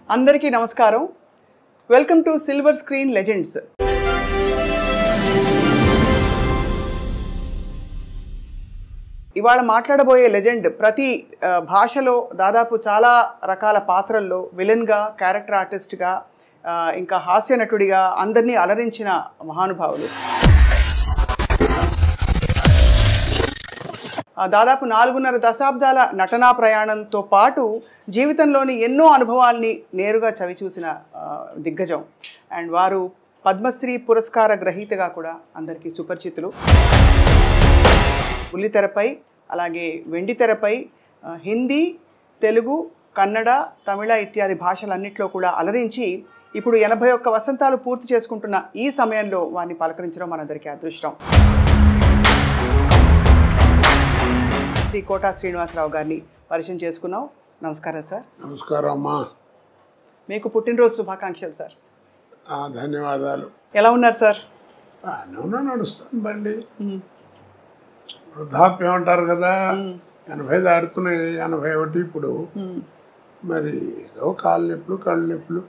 అందరికీ నమస్కారం. Welcome to silver screen legends. ఇవాళ మాట్లాడబోయే లెజెండ్ ప్రతి భాషలో దాదాపు చాలా రకాల పాత్రల్లో విలన్గా, క్యారెక్టర్ ఆర్టిస్ట్గా, ఇంకా హాస్య నటుడిగా అందరినీ అలరించిన మహానుభావులు. దాదాపు 4.5 దశాబ్దాల నటనా ప్రయాణంతో పాటు జీవితంలోని ఎన్నో అనుభవాల్ని నేరుగా చవిచూసిన దిగ్గజం. అండ్ వారు పద్మశ్రీ పురస్కార గ్రహీతగా కూడా అందరికీ సుపరిచితులు. బుల్లితెరపై, అలాగే వెండితెరపై హిందీ, తెలుగు, కన్నడ, తమిళ ఇత్యాది భాషలన్నింటిలో కూడా అలరించి ఇప్పుడు 81 వసంతాలు పూర్తి చేసుకుంటున్న ఈ సమయంలో వారిని పలకరించడం మనందరికీ అదృష్టం. శ్రీ కోటా శ్రీనివాసరావు గారిని పరిచయం చేసుకున్నాం. నమస్కారం సార్. నమస్కారం అమ్మా. మీకు పుట్టినరోజు శుభాకాంక్షలు సార్. ధన్యవాదాలు. ఎలా ఉన్నారు సార్? నడుస్తుంది బండి. వృద్ధాప్యం అంటారు కదా, 80 దాడుతున్నాయి, 81 ఇప్పుడు. మరి ఏదో కాళ్ళు నొప్పులు, కళ్ళు నొప్పులు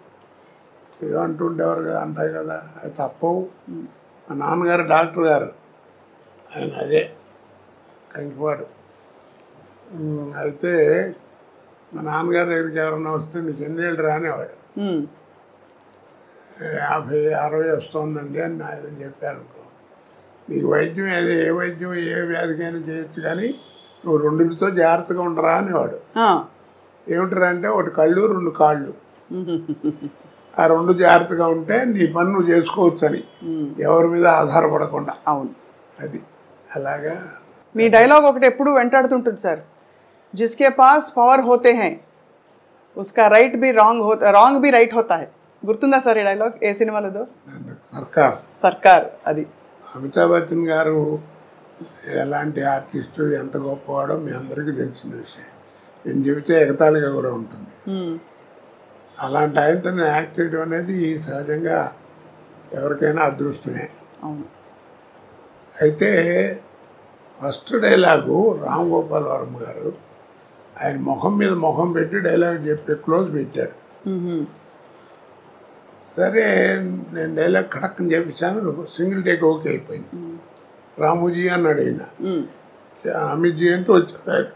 ఏదో అంటుండేవారు కదా, అంటాయి కదా, అది తప్పవు. మా నాన్నగారు డాక్టర్ గారు, ఆయన అదే కంకిపాడు. అయితే మా నాన్నగారి దగ్గరికి ఎవరన్నా వస్తే నీకు ఎన్నేళ్ళు రానేవాడు. 50, 60 వస్తుందండి అని నాయని చెప్పారు అనుకో, నీకు వైద్యం ఏది, ఏ వైద్యం ఏ వ్యాధికైనా చేయొచ్చు, కానీ నువ్వు 2తో జాగ్రత్తగా ఉండరా అనేవాడు. ఏమిటరా అంటే, ఒకటి కళ్ళు, 2 కాళ్ళు. ఆ 2 జాగ్రత్తగా ఉంటే నీ పని నువ్వు చేసుకోవచ్చు అని, ఎవరి మీద ఆధారపడకుండా. అవును, అది అలాగా. మీ డైలాగ్ ఒకటి ఎప్పుడు వెంటాడుతుంటుంది సార్, జిస్కే పాస్ పవర్ హోతే హై ఉస్కా రైట్ బి రాంగ్ బి రైట్ హోతా హై. గుర్తుందా సార్ ఈ డైలాగ్? ఏ సినిమాలో? సర్కార్. అది అమితాబ్ బచ్చన్ గారు ఎలాంటి ఆర్టిస్టు, ఎంత గొప్పవాడో మీ అందరికీ తెలిసిన విషయం. నేను చెబితే ఎగతాళిగా కూడా ఉంటుంది. అలాంటి ఆయనతో యాక్ట్ చేయడం అనేది సహజంగా ఎవరికైనా అదృష్టమే. అయితే ఫస్ట్ డైలాగు రామ్ గోపాల్ వర్మ గారు ఆయన ముఖం మీద ముఖం పెట్టి డైలాగ్ చెప్పి క్లోజ్ పెట్టారు. సరే నేను డైలాగ్ కడక్కని చెప్పించాను, సింగిల్ టేక్ ఓకే అయిపోయింది. రాముజీ అన్నాడు ఆయన, అమిత్జీ అంటూ వచ్చాడు.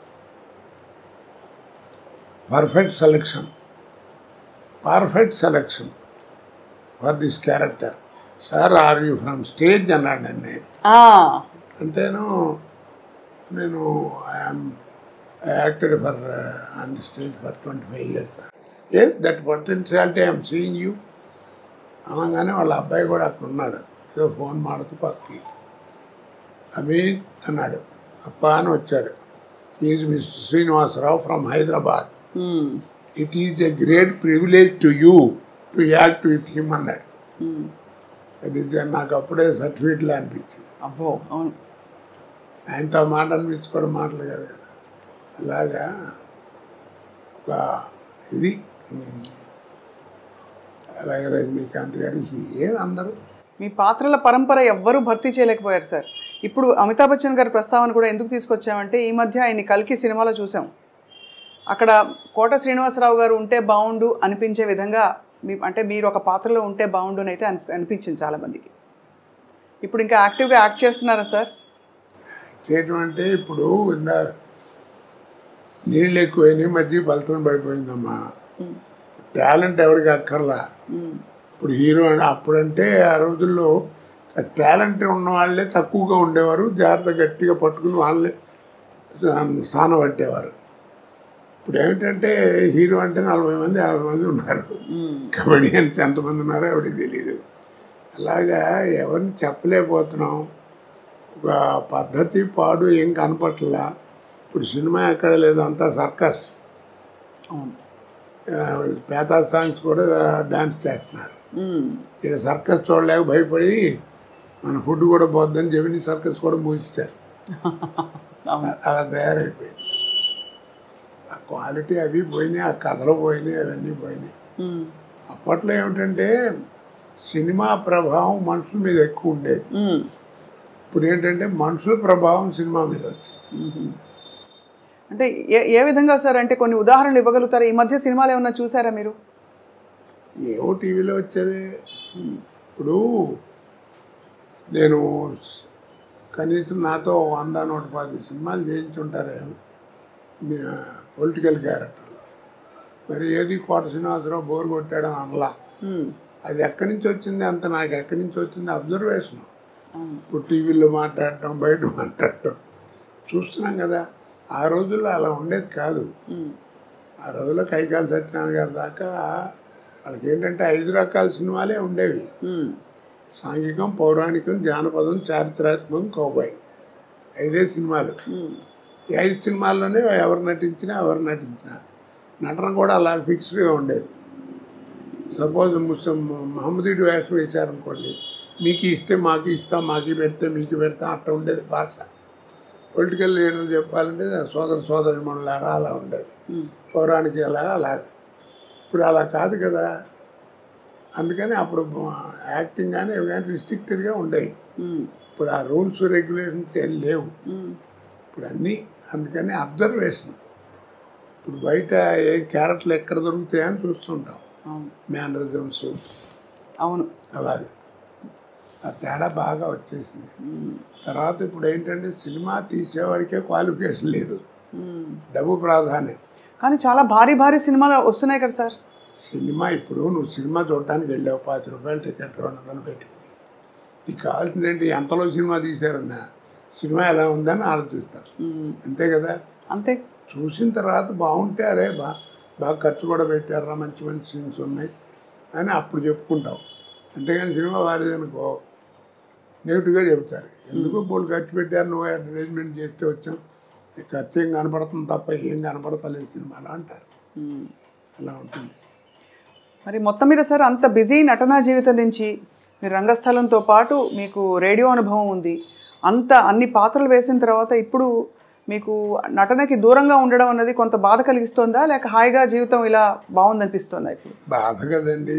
Perfect selection for this character sir, are you from stage అన్నాడు నన్ను. అంటేను నేను acted for on the stage for 25 years sir. Yes, that potentiality I'm seeing you అనగానే వాళ్ళ అబ్బాయి కూడా అక్కడ ఉన్నాడు, ఏదో ఫోన్ మాడుతూ పక్కకి. అమిత్ అన్నాడు, అప్ప అని వచ్చాడు. Is mister Srinivasarao from Hyderabad. It is a great privilege to you to act with him అన్నాడు. అది నాకు అప్పుడే సర్టిఫికెట్లో అనిపించింది. అబ్బో, అవును, ఆయనతో మాట అనిపించుకోవడం మాటలు కాదు కదా. అలాగా ఒక ఇది. అలాగే రజనీకాంత్ గారు, అందరూ మీ పాత్రల పరంపర ఎవ్వరూ భర్తీ చేయలేకపోయారు సార్. ఇప్పుడు అమితాబ్ బచ్చన్ గారి ప్రస్తావన కూడా ఎందుకు తీసుకొచ్చామంటే, ఈ మధ్య ఆయన కల్కి సినిమాలో చూసాం. అక్కడ కోట శ్రీనివాసరావు గారు ఉంటే బాగుండు అనిపించే విధంగా అంటే మీరు ఒక పాత్రలో ఉంటే బాగుండు అని అయితే అనిపించింది చాలామందికి. ఇప్పుడు ఇంకా యాక్టివ్గా యాక్ట్ చేస్తున్నారా సార్? చేయటం అంటే ఇప్పుడు నీళ్ళు ఎక్కువైనాయి, మధ్య బలతం పడిపోయిందమ్మా. టాలెంట్ ఎవరికి అక్కర్లా. ఇప్పుడు హీరో అప్పుడంటే ఆ రోజుల్లో టాలెంట్ ఉన్న వాళ్ళే తక్కువగా ఉండేవారు, జాగ్రత్త గట్టిగా పట్టుకుని వాళ్ళే స్థానం పట్టేవారు. ఇప్పుడు ఏమిటంటే హీరో అంటే 40 మంది 50 మంది ఉన్నారు, కమెడియన్స్ ఎంతమంది ఉన్నారో ఎవరికి తెలియదు. అలాగా ఎవరిని చెప్పలేకపోతున్నాం. ఒక పద్ధతి పాడు ఏం కనపట్లా. ఇప్పుడు సినిమా ఎక్కడ లేదు, అంతా సర్కస్. పేతా సాంగ్స్ కూడా డాన్స్ చేస్తున్నారు. ఇక్కడ సర్కస్ చూడలేక భయపడి మన ఫుడ్ కూడా పోద్దని చెప్పి సర్కస్ కూడా మూసిస్తారు. అలా తయారైపోయింది. ఆ క్వాలిటీ అవి పోయినాయి, ఆ కథలు పోయినాయి, అవన్నీ పోయినాయి. అప్పట్లో ఏమిటంటే సినిమా ప్రభావం మనుషుల మీద ఎక్కువ ఉండేది. ఇప్పుడు ఏంటంటే మనుషుల ప్రభావం సినిమా మీద వచ్చింది. అంటే ఏ విధంగా సార్? అంటే కొన్ని ఉదాహరణలు ఇవ్వగలుగుతారా? ఈ మధ్య సినిమాలు ఏమన్నా చూసారా మీరు? ఏవో టీవీలో వచ్చేవి. ఇప్పుడు నేను కనీసం నాతో 100-110 సినిమాలు చేయించుంటారు పొలిటికల్ క్యారెక్టర్లో. మరి ఏది కోట శ్రీనివాసరావు బోర్ కొట్టాడని అనలా. అది ఎక్కడి నుంచి వచ్చింది అంత నాకు ఎక్కడి నుంచి వచ్చింది అబ్జర్వేషన్. ఇప్పుడు టీవీలో మాట్లాడటం బయట మాట్లాడటం చూస్తున్నాం కదా. ఆ రోజుల్లో అలా ఉండేది కాదు. ఆ రోజుల్లో కైకాల సత్యనారాయణ గారి దాకా వాళ్ళకి ఏంటంటే 5 రకాల సినిమాలే ఉండేవి. సాంఘికం, పౌరాణికం, జానపదం, చారిత్రాత్మకం, కౌబాయ్. 5 సినిమాలు. ఈ 5 సినిమాల్లోనే ఎవరు నటించినా నటన కూడా అలా ఫిక్స్డ్గా ఉండేది. సపోజ్ మహమ్మదీడు వేషం వేశారనుకోండి, మీకు ఇస్తే మాకు ఇస్తాం, మాకు పెడితే మీకు పెడతాం, అట్లా ఉండేది భాష. పొలిటికల్ లీడర్ చెప్పాలంటే సోదరి మనలారా అలా ఉండేది. పౌరాణిక అలాగా. ఇప్పుడు అలా కాదు కదా. అందుకని అప్పుడు యాక్టింగ్ కానీ ఇవి కానీ రిస్ట్రిక్టెడ్గా ఉండేవి. ఇప్పుడు ఆ రూల్స్ రెగ్యులేషన్స్ ఏం లేవు. ఇప్పుడు అన్నీ అందుకని అబ్జర్వేషన్. ఇప్పుడు బయట ఏ క్యారెక్టర్లు ఎక్కడ దొరుకుతాయని చూస్తుంటాం. మేనరిజమ్స్ అవును అలాగే ఆ తేడా బాగా వచ్చేసింది. తర్వాత ఇప్పుడు ఏంటంటే సినిమా తీసేవాడికే క్వాలిఫికేషన్ లేదు, డబ్బు ప్రాధాన్యం. కానీ చాలా భారీ భారీ సినిమాలు వస్తున్నాయి కదా సార్. సినిమా ఇప్పుడు నువ్వు సినిమా చూడటానికి వెళ్ళావు, 50 రూపాయలు టికెట్ 200 పెట్టుకుని, నీకు కావాల్సింది ఏంటి? ఎంతలో సినిమా తీశారన్నా సినిమా ఎలా ఉందని ఆలోచిస్తాను. అంతే కదా. అంతే. చూసిన తర్వాత బాగుంటే అరే బాగా ఖర్చు కూడా పెట్టారా, మంచి మంచి సీన్స్ ఉన్నాయి అని అప్పుడు చెప్పుకుంటావు. అంతేగాని సినిమా బాగాలేదనుకో నెగిటివ్గా చెబుతారు. ఎందుకు బోళ్ళు ఖర్చు పెట్టారు, నువ్వు అడ్వర్టైజ్మెంట్ చేస్తే వచ్చాం, ఖర్చు ఏం కనపడుతుంది తప్ప ఏం కనపడతలేదు సినిమాలో అంటారు. అలా ఉంటుంది. మరి మొత్తం మీద సార్ అంత బిజీ నటనా జీవితం నుంచి మీరు రంగస్థలంతో పాటు మీకు రేడియో అనుభవం ఉంది, అన్ని పాత్రలు వేసిన తర్వాత ఇప్పుడు మీకు నటనకి దూరంగా ఉండడం అన్నది కొంత బాధ కలిగిస్తుందా, లేక హాయిగా జీవితం ఇలా బాగుందనిపిస్తుందా? ఇప్పుడు బాధ కదండి.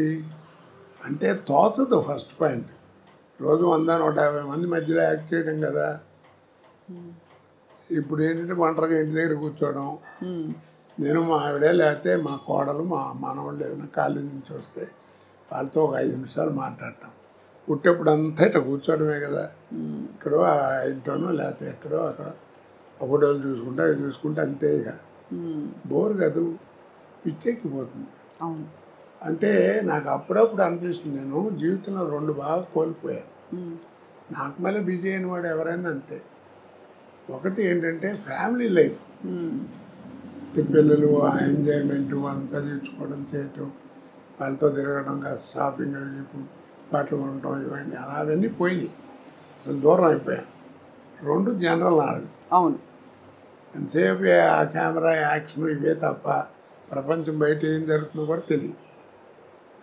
అంటే తోచదు. ఫస్ట్ పాయింట్, రోజు 100-150 మంది మధ్యలో యాక్ట్ చేయడం కదా. ఇప్పుడు ఏంటంటే ఒంటరిగా ఇంటి దగ్గర కూర్చోవడం, నేను మా ఆవిడే లేకపోతే మా కోడలు మా మనవాళ్ళు ఏదైనా కాలేజీ నుంచి వస్తే వాళ్ళతో ఒక 5 నిమిషాలు మాట్లాడటం. పుట్టేప్పుడు అంతా ఇట్లా కూర్చోవడమే కదా. ఇక్కడో ఇంట్లోనో లేకపోతే ఎక్కడో అక్కడ ఫోటోలు చూసుకుంటా అవి చూసుకుంటే అంతే. ఇక బోర్ కాదు, పిచ్చెక్కిపోతుంది. అంటే నాకు అప్పుడప్పుడు అనిపిస్తుంది, నేను జీవితంలో 2 బాగా కోల్పోయాను. నాకు మళ్ళీ బిజీ అయిన వాడు ఎవరైనా అంతే. ఒకటి ఏంటంటే ఫ్యామిలీ లైఫ్, పిల్లలు ఆ ఎంజాయ్మెంట్, వాళ్ళని చదివించుకోవడం చేయటం, వాళ్ళతో తిరగడం, కాస్త షాపింగ్ బట్టలు కొనడం, ఇవన్నీ అలాగన్నీ పోయినాయి. అసలు దూరం అయిపోయాను. 2 జనరల్ నాలెడ్జ్. అవును. ఎంతసేపు ఆ కెమెరా యాక్షన్ ఇవే తప్ప ప్రపంచం బయట ఏం జరుగుతుందో కూడా తెలియదు.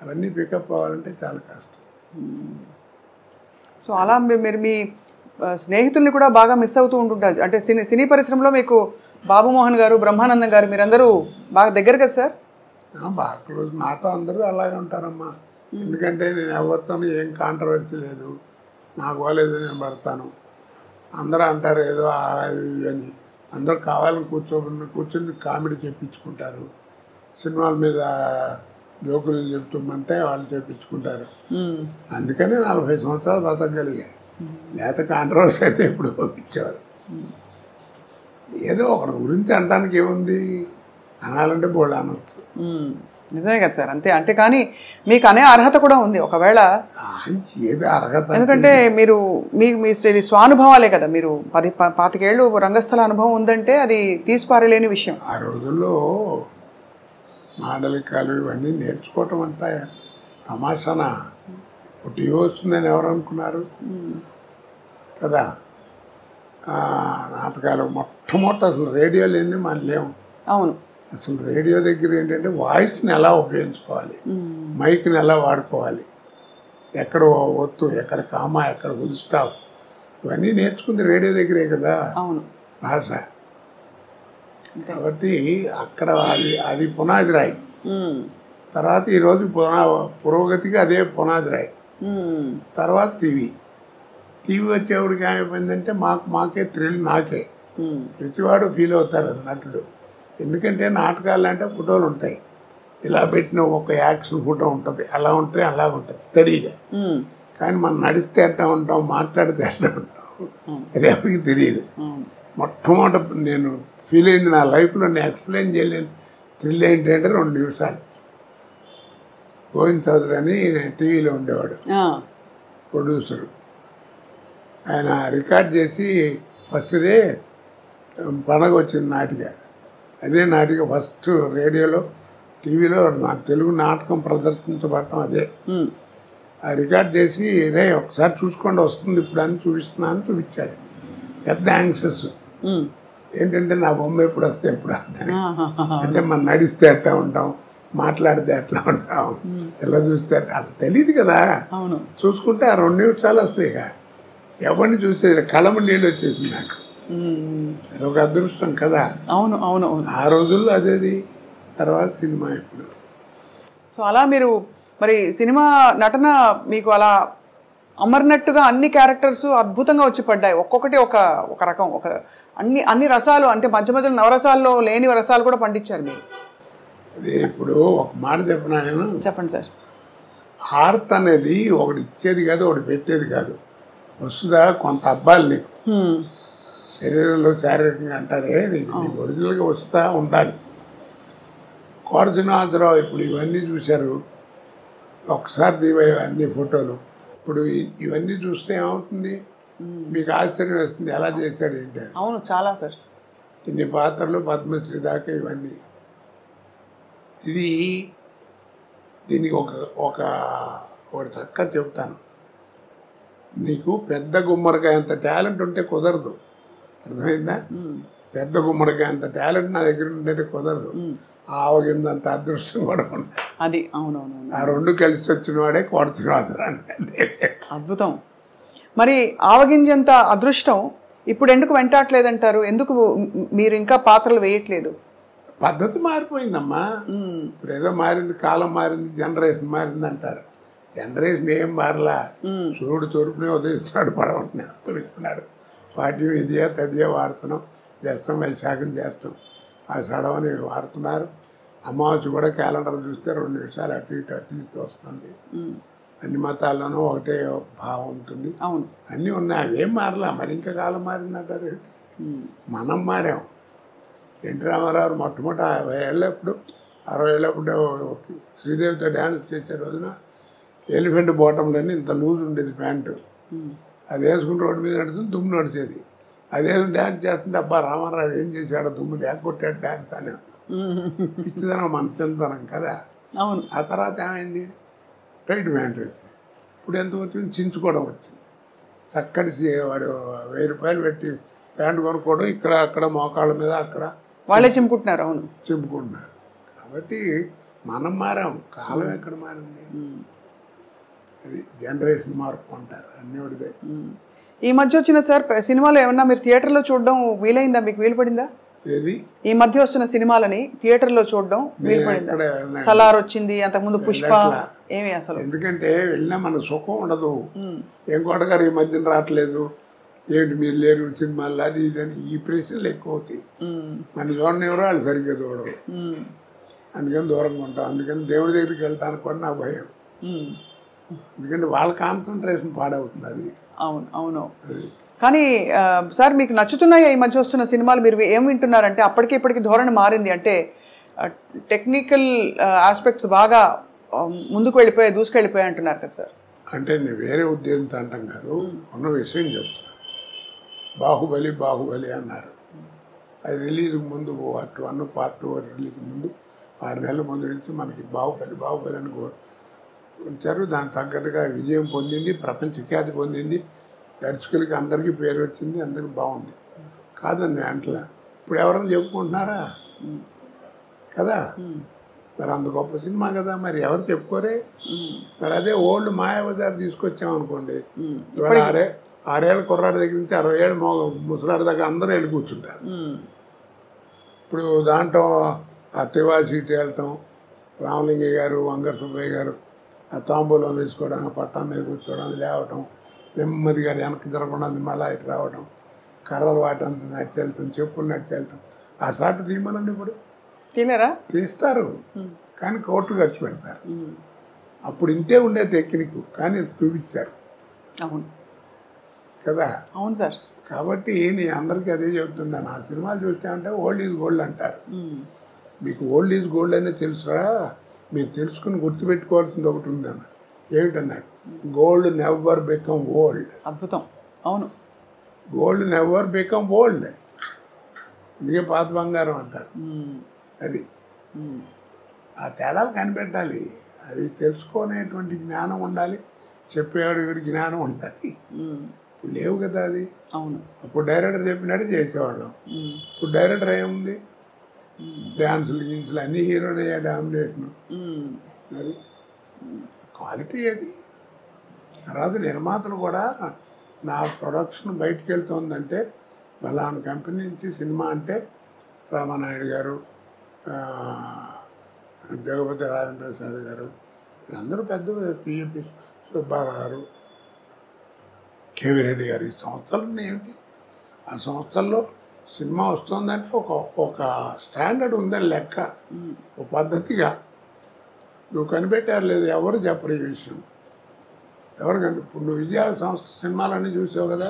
అవన్నీ పికప్ అవ్వాలంటే చాలా కష్టం. సో అలా మీరు మీ స్నేహితుల్ని కూడా బాగా మిస్ అవుతూ ఉంటుంటారు. అంటే సినీ పరిశ్రమలో మీకు బాబుమోహన్ గారు, బ్రహ్మానందం గారు మీరందరూ బాగా దగ్గర కదా సార్? బాగా క్లోజ్. నాతో అందరూ అలాగే ఉంటారమ్మా. ఎందుకంటే నేను ఎవరితోనూ ఏం కాంట్రవర్సీ లేదు, నాకు పోలేదు నేను పడతాను. అందరూ అంటారు ఏదో అని, అందరూ కావాలని కూర్చొని కామెడీ చెప్పించుకుంటారు. సినిమాల మీద జోకులు చెప్తామంటే వాళ్ళు చెప్పించుకుంటారు. అందుకనే 40 సంవత్సరాలు బతకగలిగాయి. లేకపోతే కాంట్రవర్సీ అయితే ఇప్పుడు పంపించేవారు. ఏదో ఒకటి గురించి అనడానికి ఏముంది, అనాలంటే బోళ్ళు అనొచ్చు. నిజమే కదా సార్. అంతే. అంటే కానీ మీకు అనే అర్హత కూడా ఉంది ఒకవేళ. ఏదో అర్హత ఎందుకంటే మీరు మీ స్వానుభవాలే కదా. మీరు 25 ఏళ్ళు రంగస్థల అనుభవం ఉందంటే అది తీసిపారలేని విషయం. ఆ రోజుల్లో మాండలికాలు ఇవన్నీ నేర్చుకోవటం అంటే తమాషానా. టీవీ వస్తుందని ఎవరు అనుకున్నారు కదా. నాటకాలు మొట్టమొదటి అసలు రేడియో లేని మనం లేవు. అవును. అసలు రేడియో దగ్గర ఏంటంటే వాయిస్ని ఎలా ఉపయోగించుకోవాలి, మైక్ని ఎలా వాడుకోవాలి, ఎక్కడ ఒత్తు, ఎక్కడ కామా, ఎక్కడ ఫుల్ స్టాప్, ఇవన్నీ నేర్చుకుంది రేడియో దగ్గరే కదా. అవును. భాష. కాబట్టి అక్కడ అది పునాది రాయి. తర్వాత ఈరోజు పురోగతికి అదే పునాది రాయి. తర్వాత టీవీ వచ్చేవాడికి ఏమైపోయిందంటే మాకే థ్రిల్, నాకే ప్రతివాడు ఫీల్ అవుతారు అది నటుడు. ఎందుకంటే నాటకాలు అంటే ఫోటోలు ఉంటాయి, ఇలా పెట్టిన ఒక యాక్షన్ ఫోటో ఉంటుంది, అలా ఉంటే అలా ఉంటుంది స్టడీగా. కానీ మనం నడిస్తే ఎట్లా ఉంటాం, మాట్లాడితే ఎట్లా ఉంటాం, అది ఎవరికి తెలియదు. మొట్టమొదటి నేను ఫీల్ అయింది నా లైఫ్లో, నేను ఎక్స్ప్లెయిన్ చేయలేను థ్రిల్ ఏంటంటే 2 నిమిషాలు. గోవింద్ చౌదరి అని టీవీలో ఉండేవాడు, ప్రొడ్యూసరు. ఆయన రికార్డ్ చేసి ఫస్ట్ డే పండగ వచ్చింది నాటిక. అదే నాటిక ఫస్ట్ రేడియోలో టీవీలో నా తెలుగు నాటకం ప్రదర్శించబడటం అదే. ఆ రికార్డ్ చేసి రే ఒకసారి చూసుకోండి వస్తుంది ఇప్పుడు అని చూపిస్తున్నాను చూపించాడు. పెద్ద యాంగ్షస్ ఏంటంటే నా బొమ్మ ఎప్పుడు వస్తే ఎప్పుడు వస్తుంది అంటే మనం నడిస్తే ఎట్లా ఉంటాం, మాట్లాడితే ఎట్లా ఉంటాం, ఎలా చూస్తే అసలు తెలియదు కదా. చూసుకుంటే ఆ 2 నిమిషాలు అసలు ఇక ఎవరిని చూసేది కళ్ళము నీళ్ళు వచ్చేసింది నాకు. అదొక అదృష్టం కదా. అవును అవును ఆ రోజుల్లో అదేది. తర్వాత సినిమా ఇప్పుడు. సో అలా మీరు మరి సినిమా నటన మీకు అలా అమర్నట్టుగా అన్ని క్యారెక్టర్స్ అద్భుతంగా వచ్చి పడ్డాయి. ఒక్కొక్కటి ఒక ఒక రకం, ఒక అన్ని రసాలు, అంటే మధ్య మధ్యలో నవరసాల్లో లేని రసాలు కూడా పండించారు మీరు. అదే ఇప్పుడు ఒక మాట చెప్పినా నేను. చెప్పండి సార్. ఆర్ట్ అనేది ఒకటి ఇచ్చేది కాదు, ఒకటి పెట్టేది కాదు. వస్తుందా కొంత అబ్బాయిలు నీకు శరీరంలో శారీరకంగా అంటారే, నీకు ఒరిజినల్గా వస్తూ ఉండాలి. కోట శ్రీనివాసరావు ఇప్పుడు ఇవన్నీ చూశారు, ఒకసారి దివే అన్ని ఫోటోలు. ఇప్పుడు ఇవన్నీ చూస్తే ఏమవుతుంది, మీకు ఆశ్చర్యం వేస్తుంది ఎలా చేశాడు ఏంటి. అవును చాలా సార్. ఇన్ని పాత్రలు, పద్మశ్రీ దాకా ఇవన్నీ. ఇది దీనికి ఒకటి చక్కగా చెప్తాను. నీకు పెద్ద గుమ్మడికాయ అంత టాలెంట్ ఉంటే కుదరదు, అర్థమైందా? పెద్ద గుమ్మడికాయ అంత టాలెంట్ నా దగ్గర ఉంటే కుదరదు. ఆవగిందంత అదృష్టం కూడా ఉంది. అది అవునవును. ఆ 2 కలిసి వచ్చిన వాడే కోట శ్రీనివాసరావు. అద్భుతం. మరి ఆవగింజంత అదృష్టం ఇప్పుడు ఎందుకు వెంటాడలేదంటారు? ఎందుకు మీరు ఇంకా పాత్రలు వేయట్లేదు? పద్ధతి మారిపోయిందమ్మా. ఇప్పుడు ఏదో మారింది, కాలం మారింది, జనరేషన్ మారింది అంటారు. జనరేషన్ ఏం మారలా. సూర్యుడు తూర్పునే ఉదయిస్తున్నాడు, పడవని ఉత్తరిస్తున్నాడు. వాటి ఇదే తదియే వాడుతున్నాం, చేస్తాం, వైశాఖం చేస్తాం, ఆ సడవని వాడుతున్నారు. అమావాస్య కూడా క్యాలెండర్ చూస్తే 2 నిమిషాలు అటు ఇటు వస్తుంది. అన్ని మతాల్లోనూ ఒకటే భావం ఉంటుంది. అన్నీ ఉన్నాయి, అవేం మారలా. మరి ఇంకా కాలం మారిందంటారు. మనం మారాం. ఎన్టీ రామారావు మొట్టమొదటి 50 ఏళ్ళప్పుడు 60 ఏళ్ళప్పుడు శ్రీదేవితో డ్యాన్స్ చేసే రోజున ఎలిఫెంట్ బాటంలోని ఇంత లూజ్ ఉండేది ప్యాంటు. అది వేసుకుని రోడ్డు మీద నడుస్తుంది, దుమ్ము నడిచేది. అదే డ్యాన్స్ చేస్తుంటే అబ్బా రామారావు ఏం చేశాడో, దుమ్ము లేకొట్టాడు డ్యాన్స్ అని. పిచ్చిదనం మన చిన్నతనం కదా. ఆ తర్వాత ఏమైంది, టైట్ ప్యాంట్ వచ్చింది. ఇప్పుడు ఎంత వచ్చింది, చించుకోవడం వచ్చింది. చక్కటి వాడు 1000 రూపాయలు పెట్టి ప్యాంటు కొనుక్కోవడం, ఇక్కడ అక్కడ మోకాళ్ళ మీద అక్కడ వాళ్ళే చింపుకుంటున్నారు. అవును, చింపుకుంటున్నారు. కాబట్టి మనం మారాం, కాలం ఎక్కడ మారింది. అది జనరేషన్ మార్పు అంటారు, అన్నీ ఒకటిదే. ఈ మధ్య వచ్చిన సార్ సినిమాలు ఏమన్నా మీరు థియేటర్లో చూడడం వీలైందా, మీకు వీలు పడిందా? ఏది ఈ మధ్య వస్తున్న సినిమాలని థియేటర్లో చూడడం వీలు పడిందా? సలార్ వచ్చింది, అంతకుముందు పుష్ప, ఏమి అసలు? ఎందుకంటే వెళ్ళినా మన సుఖం ఉండదు. ఏం కోటగారు ఈ మధ్యన రావట్లేదు, ఏంటి మీరు లేరు సినిమాలు, అది ఇదని ఈ ప్రశ్నలు ఎక్కువ అవుతాయి. మన చూడని ఎవరో వాళ్ళు సరిగ్గా చూడరు, అందుకని దూరంగా ఉంటాం. అందుకని దేవుడి దగ్గరికి వెళ్తానికి కూడా నాకు భయం. ఎందుకంటే వాళ్ళ కాన్సన్ట్రేషన్ పాడవుతుంది. అది అవును అవును. కానీ సార్ మీకు నచ్చుతున్నాయా ఈ మధ్య వస్తున్న సినిమాలు? మీరు ఏం వింటున్నారంటే అప్పటికి ఇప్పటికి ధోరణి మారింది, అంటే టెక్నికల్ ఆస్పెక్ట్స్ బాగా ముందుకు దూసుకెళ్ళిపోయాయి అంటున్నారు కదా సార్? అంటే నేను వేరే ఉద్దేశంతో అంటాం కాదు, ఉన్న విషయం చెప్తున్నా. బాహుబలి బాహుబలి అన్నారు, అది రిలీజ్ ముందు పార్ట్ 1 పార్ట్ 2 రిలీజ్ ముందు 6 నెలల ముందు నుంచి మనకి బాహుబలి బాహుబలి అని ఉంచారు. దానికి తగ్గట్టుగా విజయం పొందింది, ప్రపంచ ఖ్యాతి పొందింది, దర్శకులకి అందరికీ పేరు వచ్చింది, అందరికి బాగుంది. కాదండి అంటలా. ఇప్పుడు ఎవరైనా చెప్పుకుంటున్నారా కదా? మరి అంత గొప్ప సినిమా కదా, మరి ఎవరు చెప్పుకోరే? మరి అదే ఓల్డ్ మాయాబజార్ తీసుకొచ్చామనుకోండి, ఇవాళ 6 ఏళ్ళ కుర్రాడి దగ్గర నుంచి 60 ఏళ్ళ ముసలాడి దాకా అందరూ వెళ్ళి కూర్చుంటారు. ఇప్పుడు దాంట్లో ఆ తివాసీటి వెళ్ళటం, రామలింగయ్య గారు, వంగర్ సుబ్బయ్య గారు ఆ తాంబూలం వేసుకోవడం, పట్టం మీద కూర్చోవడం, అది లేవటం, నెమ్మదిగా వెనక్కి జరగకుండా మళ్ళీ ఇటు రావడం, కర్రలు వాటంత నడిచెళ్తాం, చెప్పులు నడిచెళ్తాం. ఆ షాట్ తీయమనండి ఇప్పుడు తినరా తీస్తారు, కానీ కోట్లు ఖర్చు పెడతారు. అప్పుడు ఇంతే ఉండే టెక్నిక్, కానీ చూపించారు. అవును కదా. అవును సార్. కాబట్టి నేను అందరికీ అదే చెప్తున్నాను, ఆ సినిమాలు చూస్తే అంటే ఓల్డ్ ఈజ్ గోల్డ్ అంటారు. మీకు ఓల్డ్ ఈజ్ గోల్డ్ అనే తెలుసురా, మీరు తెలుసుకుని గుర్తుపెట్టుకోవాల్సింది ఒకటి ఉందన్న. ఏమిటన్నాడు? Gold never become old. అద్భుతం. అవును, గోల్డ్ నెవర్ బికమ్ ఓల్డ్. అందుకే పాత బంగారం అంటారు. అది ఆ తేడాలు కనిపెట్టాలి, అవి తెలుసుకునేటువంటి జ్ఞానం ఉండాలి, చెప్పేవాడు జ్ఞానం ఉండాలి. లేవు కదా అది. అవును, అప్పుడు డైరెక్టర్ చెప్పినట్టు చేసేవాళ్ళం. ఇప్పుడు డైరెక్టర్ ఏముంది, డ్యాన్సులు గిన్సులు అన్నీ హీరోనే డామినేషన్. మరి క్వాలిటీ అది. తర్వాత నిర్మాతలు కూడా నా ప్రొడక్షన్ బయటికి వెళ్తుందంటే బలానా కంపెనీ నుంచి సినిమా అంటే రామానాయుడు గారు, జగపతి రాజేంద్ర ప్రసాద్ గారు, వీళ్ళందరూ పెద్ద పిఏపి సుబ్బారావు గారు, కేవీ రెడ్డి గారు, ఈ సంస్థలు ఏమిటి, ఆ సంస్థల్లో సినిమా వస్తుందంటే ఒక స్టాండర్డ్ ఉందని లెక్క, ఒక పద్ధతిగా. నువ్వు కనిపెట్టారు లేదు, ఎవరు చెప్పరు ఈ విషయం. ఎవరు ఇప్పుడు నువ్వు విజయ సంస్థ సినిమాలన్నీ చూసావు కదా,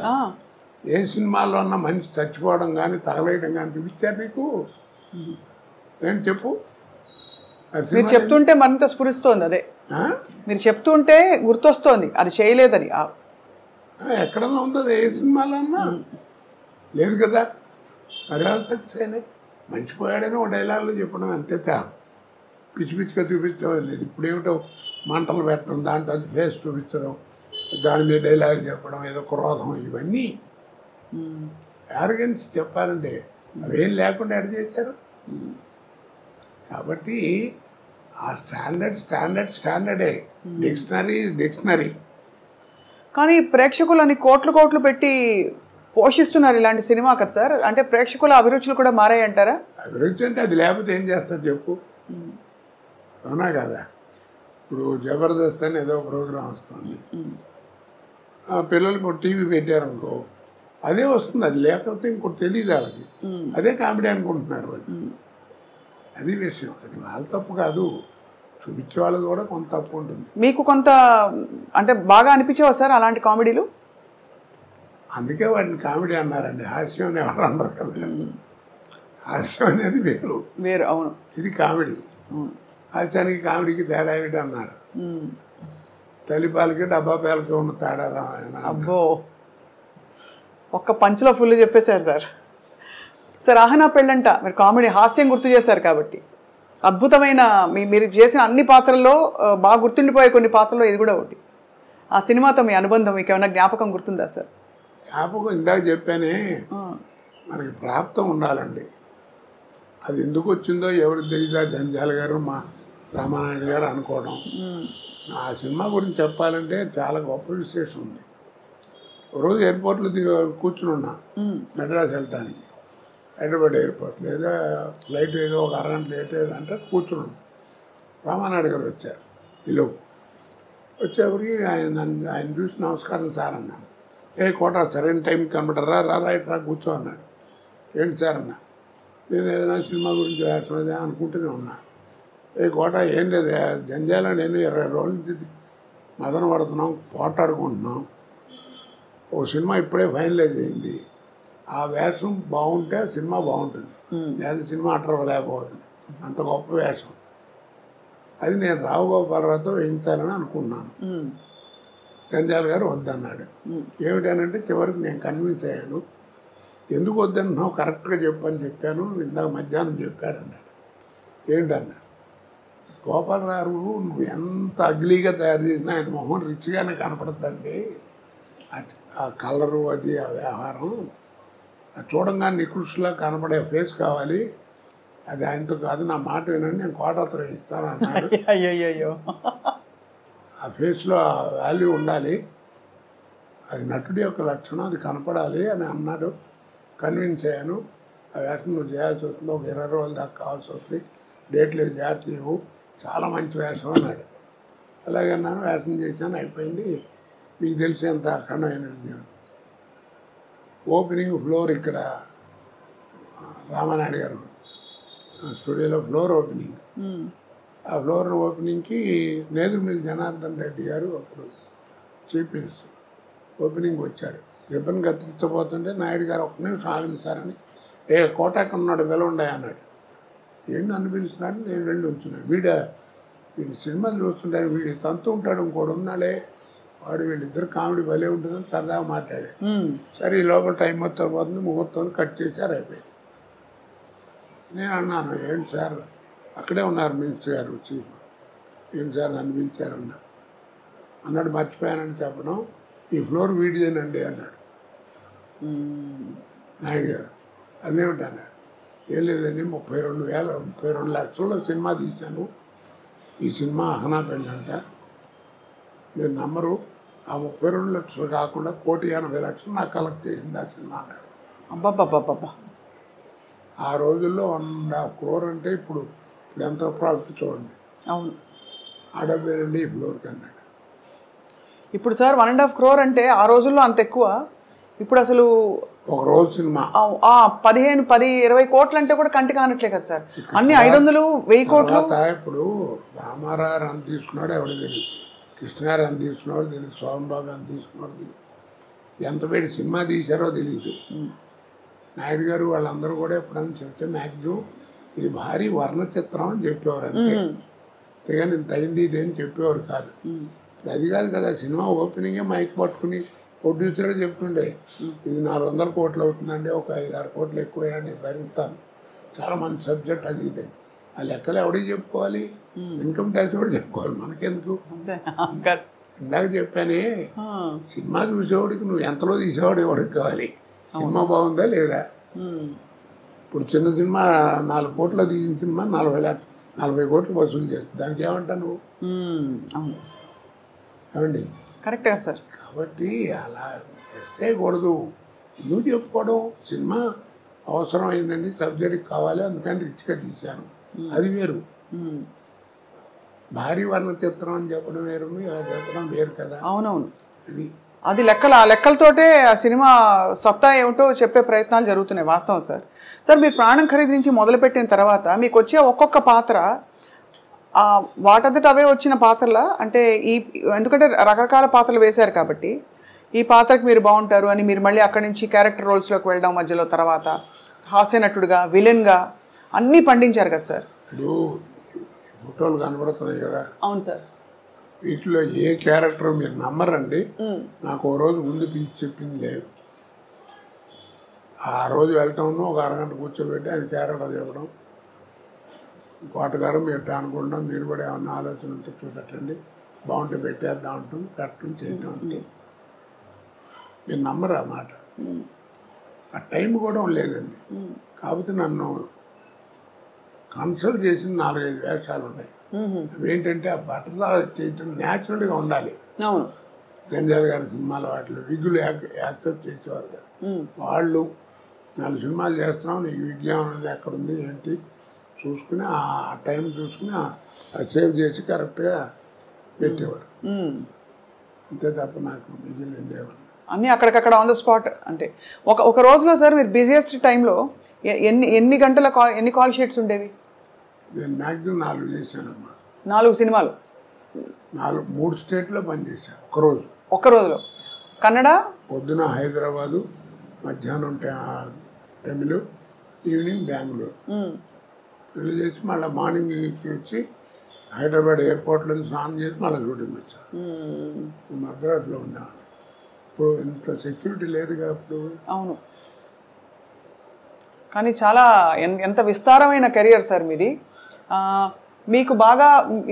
ఏ సినిమాల్లో ఉన్న మనిషి చచ్చిపోవడం కానీ తగలేయడం కానీ చూపించారు నీకు? ఏంటి చెప్పు. మీరు చెప్తుంటే మరింత స్ఫురిస్తోంది. అదే మీరు చెప్తుంటే గుర్తొస్తోంది, అది చేయలేదని. ఎక్కడన్నా ఉందో ఏ సినిమాలో అన్నా లేదు కదా. మర్యాద సక్సెస్ మర్చిపోయాడని ఒక డైలాగులు చెప్పడం అంతే. పిచ్చి పిచ్చిగా చూపించడం లేదు. ఇప్పుడు ఏమిటో మంటలు పెట్టడం, దాంట్లో ఫేస్ చూపించడం, దాని మీద డైలాగులు చెప్పడం, ఏదో క్రోధం, ఇవన్నీ యారగెన్స్ చెప్పాలంటే అవేం లేకుండా ఎడ చేశారు. కాబట్టి ఆ స్టాండర్డే. డిక్షనరీ. కానీ ప్రేక్షకులని కోట్లు పెట్టి పోషిస్తున్నారు ఇలాంటి సినిమా కదా సార్. అంటే ప్రేక్షకుల అభిరుచులు కూడా మారాయి అంటారా? అభిరుచి అంటే అది లేకపోతే ఏం చేస్తారు చెప్పు. అవునా కదా. ఇప్పుడు జబర్దస్త్ అని ఏదో ప్రోగ్రాం వస్తుంది, పిల్లలు ఇప్పుడు టీవీ పెట్టారనుకో అదే వస్తుంది. అది లేకపోతే ఇంకోటి తెలియదు వాళ్ళకి, అదే కామెడీ అనుకుంటున్నారు వాళ్ళు. అది విషయం. అది వాళ్ళ తప్పు కాదు, చూపించే వాళ్ళది కూడా కొంత తప్పు ఉంటుంది. మీకు కొంత అంటే బాగా అనిపించేవా సార్ అలాంటి కామెడీలు? అందుకే వాటిని కామెడీ అన్నారండి, హాస్యం అని ఎవరు అన్నారు కదా. హాస్యం అనేది వేరు. అవును, ఇది కామెడీ. హాస్యానికి కామెడీకి తేడా ఏమిటి అన్నారు. తల్లిపాలకి డబ్బా పాలకి ఉన్న తేడా రా. అబ్బో, ఒక్క పంచులో ఫుల్ చెప్పేశారు సార్. సార్ ఆహనా పెళ్ళంట మీరు కామెడీ హాస్యం గుర్తు చేశారు కాబట్టి అద్భుతమైన మీరు చేసిన అన్ని పాత్రల్లో బాగా గుర్తుండిపోయే కొన్ని పాత్రల్లో ఇది కూడా ఒకటి. ఆ సినిమాతో మీ అనుబంధం మీకు ఏమైనా జ్ఞాపకం గుర్తుందా సార్? జ్ఞాపకం ఇందాక చెప్పానే, మనకి ప్రాప్తం ఉండాలండి. అది ఎందుకు వచ్చిందో ఎవరికి తెలియదా. జంజాల గారు, మా రామానాయుడు గారు అనుకోవడం. ఆ సినిమా గురించి చెప్పాలంటే చాలా గొప్ప విశేషం ఉంది. రోజు ఎయిర్పోర్ట్లో కూర్చుని ఉన్నా మెడ్రాస్ వెళ్ళటానికి, హైదరాబాద్ ఎయిర్పోర్ట్ లేదా ఫ్లైట్ ఏదో ఒక అరగంట లేట్ ఏదంటే కూర్చున్నాం. రామానాయుడు గారు వచ్చారు. ఈలోపు వచ్చేప్పటికి ఆయన చూసి నమస్కారం సార్ అన్నాను. కోట సరైన టైంకి కనబడరా, రైట్ రా కూర్చో అన్నాడు. ఏంటి సార్ అన్నా. నేను ఏదైనా సినిమా గురించి వేసే అనుకుంటూనే ఉన్నా. కోట ఏం లేదు, జంజాల నేను 20 రోజుల నుంచి మదన పడుతున్నాం, పోటాడుకుంటున్నాం. ఓ సినిమా ఇప్పుడే ఫైనలైజ్ అయింది. ఆ వేషం బాగుంటే సినిమా బాగుంటుంది, లేదా సినిమా అట్రవలేకపోతుంది. అంత గొప్ప వేషం అది. నేను రావు గోపాలరావుతో వేయించాలని అనుకున్నాను. జంజాల గారు వద్దన్నాడు. ఏమిటనంటే చివరికి నేను కన్విన్స్ అయ్యాను. ఎందుకు వద్దన్నావు, కరెక్ట్గా చెప్పని చెప్పాను, ఇందాక మధ్యాహ్నం చెప్పాడు అన్నాడు. ఏంటన్నాడు. గోపాలరావు నువ్వు ఎంత అగ్లీగా తయారు చేసినా ఆయన మొహం రిచ్గానే కనపడుతుందండి. ఆ కలరు, అది ఆ వ్యవహారం, అది చూడంగా నికృష్లా కనపడే ఫేస్ కావాలి. అది ఆయనతో కాదు, నా మాట వినండి, నేను కోటతో ఇస్తాను అన్నాడు. అయ్యో, ఆ ఫేస్లో ఆ వాల్యూ ఉండాలి, అది నటుడి యొక్క లక్షణం, అది కనపడాలి అని అన్నాడు. కన్విన్స్ అయ్యాను. ఆ వేషం నువ్వు చేయాల్సి వస్తుంది, ఒక 20 రోజుల దాకా కావాల్సి వస్తుంది, డేట్లు జాగ్రత్త ఇవ్వు, చాలా మంచి వేషం అన్నాడు. అలాగే అన్నాను, వేషం చేశాను, అయిపోయింది. మీకు తెలిసేంత అఖండమైన విజయం. ఓపెనింగ్ ఫ్లోర్ ఇక్కడ రామానాయుడు గారు స్టూడియోలో ఫ్లోర్ ఓపెనింగ్. ఆ ఫ్లోర్ ఓపెనింగ్కి నేదురుమిల్లి జనార్దన్ రెడ్డి గారు అప్పుడు చీఫ్ మినిస్టర్ ఓపెనింగ్ వచ్చాడు. రిబ్బన్ కత్తిరించబోతుంటే నాయుడు గారు ఒక్క నిమిషం ఆగించారని కోటాకు ఉన్నాడు పిలవండి అన్నాడు. ఏంటి నన్ను పిలుస్తున్నాడు, నేను వెళ్ళి ఉంచున్నాను. వీడి సినిమాలు చూస్తుంటారు, వీడి తంతు ఉంటాడు, ఇంకోడు ఉన్నాడే వాడు, వీళ్ళిద్దరు కామెడీ భలే ఉంటుందని సరదాగా మాట్లాడాడు. సరే ఈ లోపల టైం మొత్తం పోతుంది, ముహూర్తం కట్ చేశారు, అయిపోయింది. నేను అన్నాను, ఏంటి సార్ అక్కడే ఉన్నారు మినిస్టర్ గారు చీఫ్, ఏంటి సార్ నన్ను పిలిచారన్నా అన్నాడు. మర్చిపోయానని చెప్పడం, ఈ ఫ్లోర్ వీడిదేనండి అన్నాడు నాయుడు గారు. అదేమిటి అన్నాడు. ఏం లేదండి 32 లక్షల్లో సినిమా తీశాను, ఈ సినిమా అహనా పెళ్ళి అంట, మీరు నమ్మరు, ఆ 32 లక్షలు కాకుండా 1,80,00,000 నాకు కలెక్ట్ చేసింది ఆ సినిమా అన్నాడు. అబ్బాబ్బాబ్బా, ఆ రోజుల్లో 1.5 crore అంటే ఇప్పుడు ఎంత ప్రాఫిట్ చూడండి. అవును, ఆడబేరండి ఈ ఫ్లోర్కి అన్నాడు. ఇప్పుడు సార్ 1.5 crore అంటే ఆ రోజుల్లో అంత ఎక్కువ. ఇప్పుడు అసలు ఒక రోజు సినిమా 15-20 కోట్లు అంటే కూడా కంటి కానట్లే కదా సార్. అన్ని 500-1000 కోట్లు. ఇప్పుడు రామారావు ఎంత తీసుకున్నాడు ఎవరు తెలియదు, కృష్ణగారు ఎంత తీసుకున్నాడు తెలియదు, సోమబాబు ఎంత తీసుకున్నాడు తెలియదు, ఎంత పెట్టి సినిమా తీశారో తెలియదు. నాయుడు గారు వాళ్ళందరూ కూడా ఎప్పుడైనా చెప్తే మ్యాక్సిమం ఇది భారీ వర్ణ చిత్రం అని చెప్పేవారు, అంతే. అంతేగాని ఇంత అయింది ఇది అని చెప్పేవారు కాదు. అది కాదు కదా, సినిమా ఓపెనింగే మైక్ పట్టుకుని ప్రొడ్యూసర్గా చెప్తుండే ఇది 400 కోట్లు అవుతుందండి, ఒక 5-6 కోట్లు ఎక్కువైనా నేను భరిస్తాను, చాలా మంచి సబ్జెక్ట్ అది ఇది. ఆ లెక్కలు ఎవడికి చెప్పుకోవాలి, ఇన్కమ్ ట్యాక్స్ కూడా చెప్పుకోవాలి, మనకెందుకు. ఇందాక చెప్పానే, సినిమా చూసేవాడికి నువ్వు ఎంతలో తీసేవాడు ఎవడికి కావాలి, సినిమా బాగుందా లేదా. ఇప్పుడు చిన్న సినిమా 4 కోట్లు తీసిన సినిమా 40 కోట్లు వసూలు చేస్తుంది, దానికి ఏమంటా నువ్వు ఏమండి. కరెక్టే సార్. కాబట్టి అలా చేయకూడదు, నువ్వు చెప్పుకోవడం సినిమా అవసరం అయిందండి, సబ్జెక్ట్ కావాలి అందుకని రిచ్గా తీశాను, అది వేరు. భారీ వర్ణ చిత్రం అని చెప్పడం వేరు, ఇలా చెప్పడం వేరు కదా. అవునవును, అది ఆ లెక్కలతోటే ఆ సినిమా సత్తా ఏమిటో చెప్పే ప్రయత్నాలు జరుగుతున్నాయి, వాస్తవం సార్. సార్ మీరు ప్రాణం ఖరీదు నుంచి మొదలుపెట్టిన తర్వాత మీకు వచ్చే ఒక్కొక్క పాత్ర వాటంతట అవే వచ్చిన పాత్రల అంటే ఎందుకంటే రకరకాల పాత్రలు వేశారు కాబట్టి ఈ పాత్రకి మీరు బాగుంటారు అని మీరు మళ్ళీ అక్కడి నుంచి క్యారెక్టర్ రోల్స్లోకి వెళ్ళడం, మధ్యలో తర్వాత హాస్య నటుడుగా, విలన్గా అన్నీ పండించారు కదా సార్. ఇప్పుడు ఫోటోలు కనబడుతున్నాయి కదా. అవును సార్. వీటిలో ఏ క్యారెక్టర్ మీరు నమ్మరండి, నాకు ఓ రోజు ముందు పిలిచి చెప్పింది లేదు. ఆ రోజు వెళ్ళటం ఒక అరగంట కూర్చోబెట్టి ఆయన క్యారెక్టర్ చెప్పడం, కోటగారు మీరు అనుకుంటాం, మీరు కూడా ఏమన్నా ఆలోచన ఉంటే చూపెట్టండి, బాగుంటే పెట్టేద్దాం అంటాం, పెట్టడం చేయటం అంతే. మీరు నమ్మరు ఆ మాట. ఆ టైం కూడా లేదండి. కాకపోతే నన్ను కన్సల్ట్ చేసిన 4-5 వేషాలు ఉన్నాయి. అవేంటంటే ఆ బట్టలా చేయటం న్యాచురల్గా ఉండాలి. గంజాల గారి సినిమాలో వాటిలో విగ్గులు యాక్సెప్ట్ చేసేవారు కదా, వాళ్ళు 4 సినిమాలు చేస్తున్నాం, నీకు విజ్ఞానం అనేది ఎక్కడుంది ఏంటి చూసుకుని ఆ టైం చూసుకుని సేవ్ చేసి కరెక్ట్గా పెట్టేవారు, అంతే తప్ప నాకు మిగిలింది ఏమన్నా అన్నీ అక్కడికక్కడ ఆన్ ద స్పాట్. అంటే ఒక రోజులో సార్ మీరు బిజియెస్ట్ టైంలో ఎన్ని గంటల ఎన్ని కాల్ షీట్స్ ఉండేవి? నేను మ్యాక్సిమం 4 చేశానమ్మా. 4 సినిమాలు 3 స్టేట్లో పనిచేశాను ఒకరోజు. ఒక్క రోజులో కన్నడ పొద్దున హైదరాబాదు, మధ్యాహ్నం తమిళ, ఈవినింగ్ బెంగళూరు. పెళ్లి చేసి మళ్ళీ మార్నింగ్కి వచ్చి హైదరాబాద్ ఎయిర్పోర్ట్లో స్నానం చేసి మళ్ళీ షూటింగ్ వచ్చాను. మద్రాసులో ఉండేవాడిని. ఇప్పుడు ఇంత సెక్యూరిటీ లేదుగా అప్పుడు. అవును, కానీ చాలా ఎంత విస్తారమైన కెరియర్ సార్ మీది. మీకు బాగా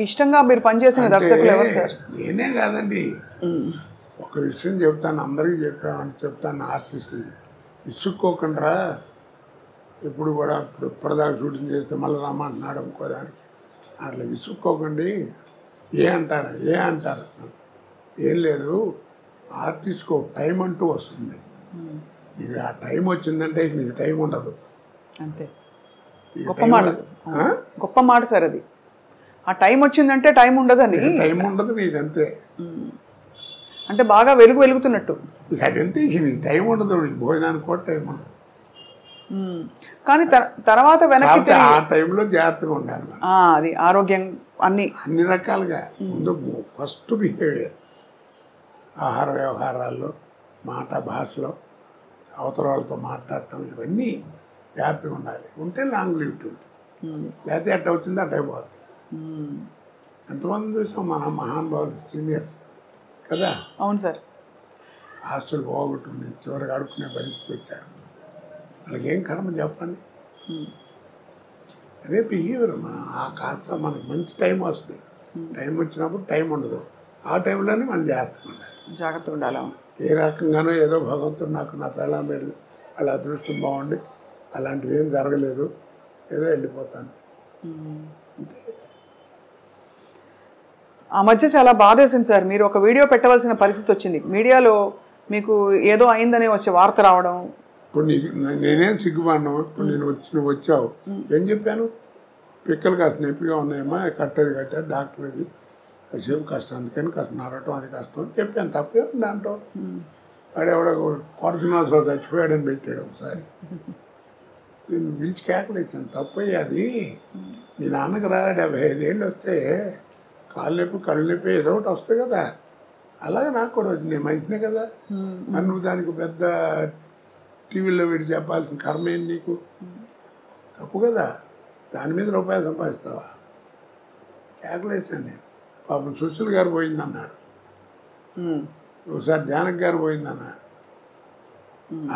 ఇష్టంగా మీరు పనిచేసిన దర్శకులు ఎవరు సార్? నేనే కాదండి, ఒక విషయం చెప్తాను, అందరికీ చెప్తాను ఆర్టిస్టులకి, విసుక్కోకుండా ఎప్పుడు కూడా ఇప్పటిదాకా షూటింగ్ చేస్తే మళ్ళీ రమ్మంటున్నాడు ఇంకోదానికి, అట్లా విసుక్కోకండి. ఏ అంటారు ఏం లేదు, ఆర్టిస్ట్కి ఒక టైం అంటూ వస్తుంది, నీకు ఆ టైం వచ్చిందంటే నీకు టైం ఉండదు, అంతే. గొప్ప మాట సార్ అది. ఆ టైం వచ్చిందంటే టైం ఉండదని, టైం ఉండదు నీకు, అంతే. అంటే బాగా వెలుగుతున్నట్టు. ఇక అదంతే, ఇక నీకు టైం ఉండదు, నీకు భోజనానికి కూడా టైం ఉండదు. కానీ తర్వాత వెనక్కి కాబట్టి ఆ టైంలో జాగ్రత్తగా ఉండాలి మనం. అది ఆరోగ్యం అన్ని రకాలుగా. ముందు ఫస్ట్ బిహేవియర్, ఆహార వ్యవహారాల్లో, మాట భాషలో, అవతల వాళ్ళతో మాట్లాడటం, ఇవన్నీ జాగ్రత్తగా ఉండాలి. ఉంటే లాంగ్ లివిటీ ఉంటుంది. లేకపోతే అట్ట వచ్చింది అట్ట అయిపోతుంది. ఎంతమంది చూసాం మన మహానుభావులు, సీనియర్స్ కదా. అవును సార్. ఆస్తులు పోగొట్టుకుని చివరికి అడుక్కునే పరిస్థితికి వచ్చారు. వాళ్ళకి ఏం కర్మ చెప్పండి. అదే బిహేవియర్. మన ఆ కాస్త మనకి మంచి టైం వస్తుంది. టైం వచ్చినప్పుడు టైం ఉండదు. ఆ టైంలోనే మనం జాగ్రత్తగా ఉండాలి. ఏ రకంగానో ఏదో భగవంతుడు నాకు నా పెళ్ళాం పెళ్ళి వాళ్ళ అదృష్టం బాగుండి అలాంటివి ఏం జరగలేదు, ఏదో వెళ్ళిపోతాను అంతే. ఆ మధ్య చాలా బాధేసింది సార్. మీరు ఒక వీడియో పెట్టవలసిన పరిస్థితి వచ్చింది. మీడియాలో మీకు ఏదో అయిందనే వచ్చే వార్త రావడం. ఇప్పుడు నేనేం సిగ్గుపడినా. ఇప్పుడు నువ్వు వచ్చావు, ఏం చెప్పాను? పిక్కలు కాస్త నొప్పిగా ఉన్నాయమ్మా, కట్టారు డాక్టర్ ఇది కాసేపు కష్టం, అందుకని కాస్త నడవటం అది కష్టం అని చెప్పాను. తప్పే ఉంది దాంట్లో. వాడెవడో కొడుకున్నాసో చచ్చిపోయాడని పెట్టాడు ఒకసారి. నేను పిలిచి కేకలేసాను, తప్పయ్య అది. మీ నాన్నకి రా 75 ఏళ్ళు వస్తే కాళ్ళు నొప్పి కళ్ళు నొప్పి ఏదో ఒకటి వస్తాయి కదా, అలాగే నాకు కూడా వచ్చింది. నేను మంచినే కదా, నన్ను దానికి పెద్ద టీవీలో వీడు చెప్పాల్సిన కర్మ ఏంటి నీకు? తప్పు కదా, దాని మీద రూపాయలు సంపాదిస్తావా? కేకలేసాను నేను. పాపం సుశీల్ గారు పోయిందన్నారు, ఒకసారి జానక్ గారు పోయిందన్నారు.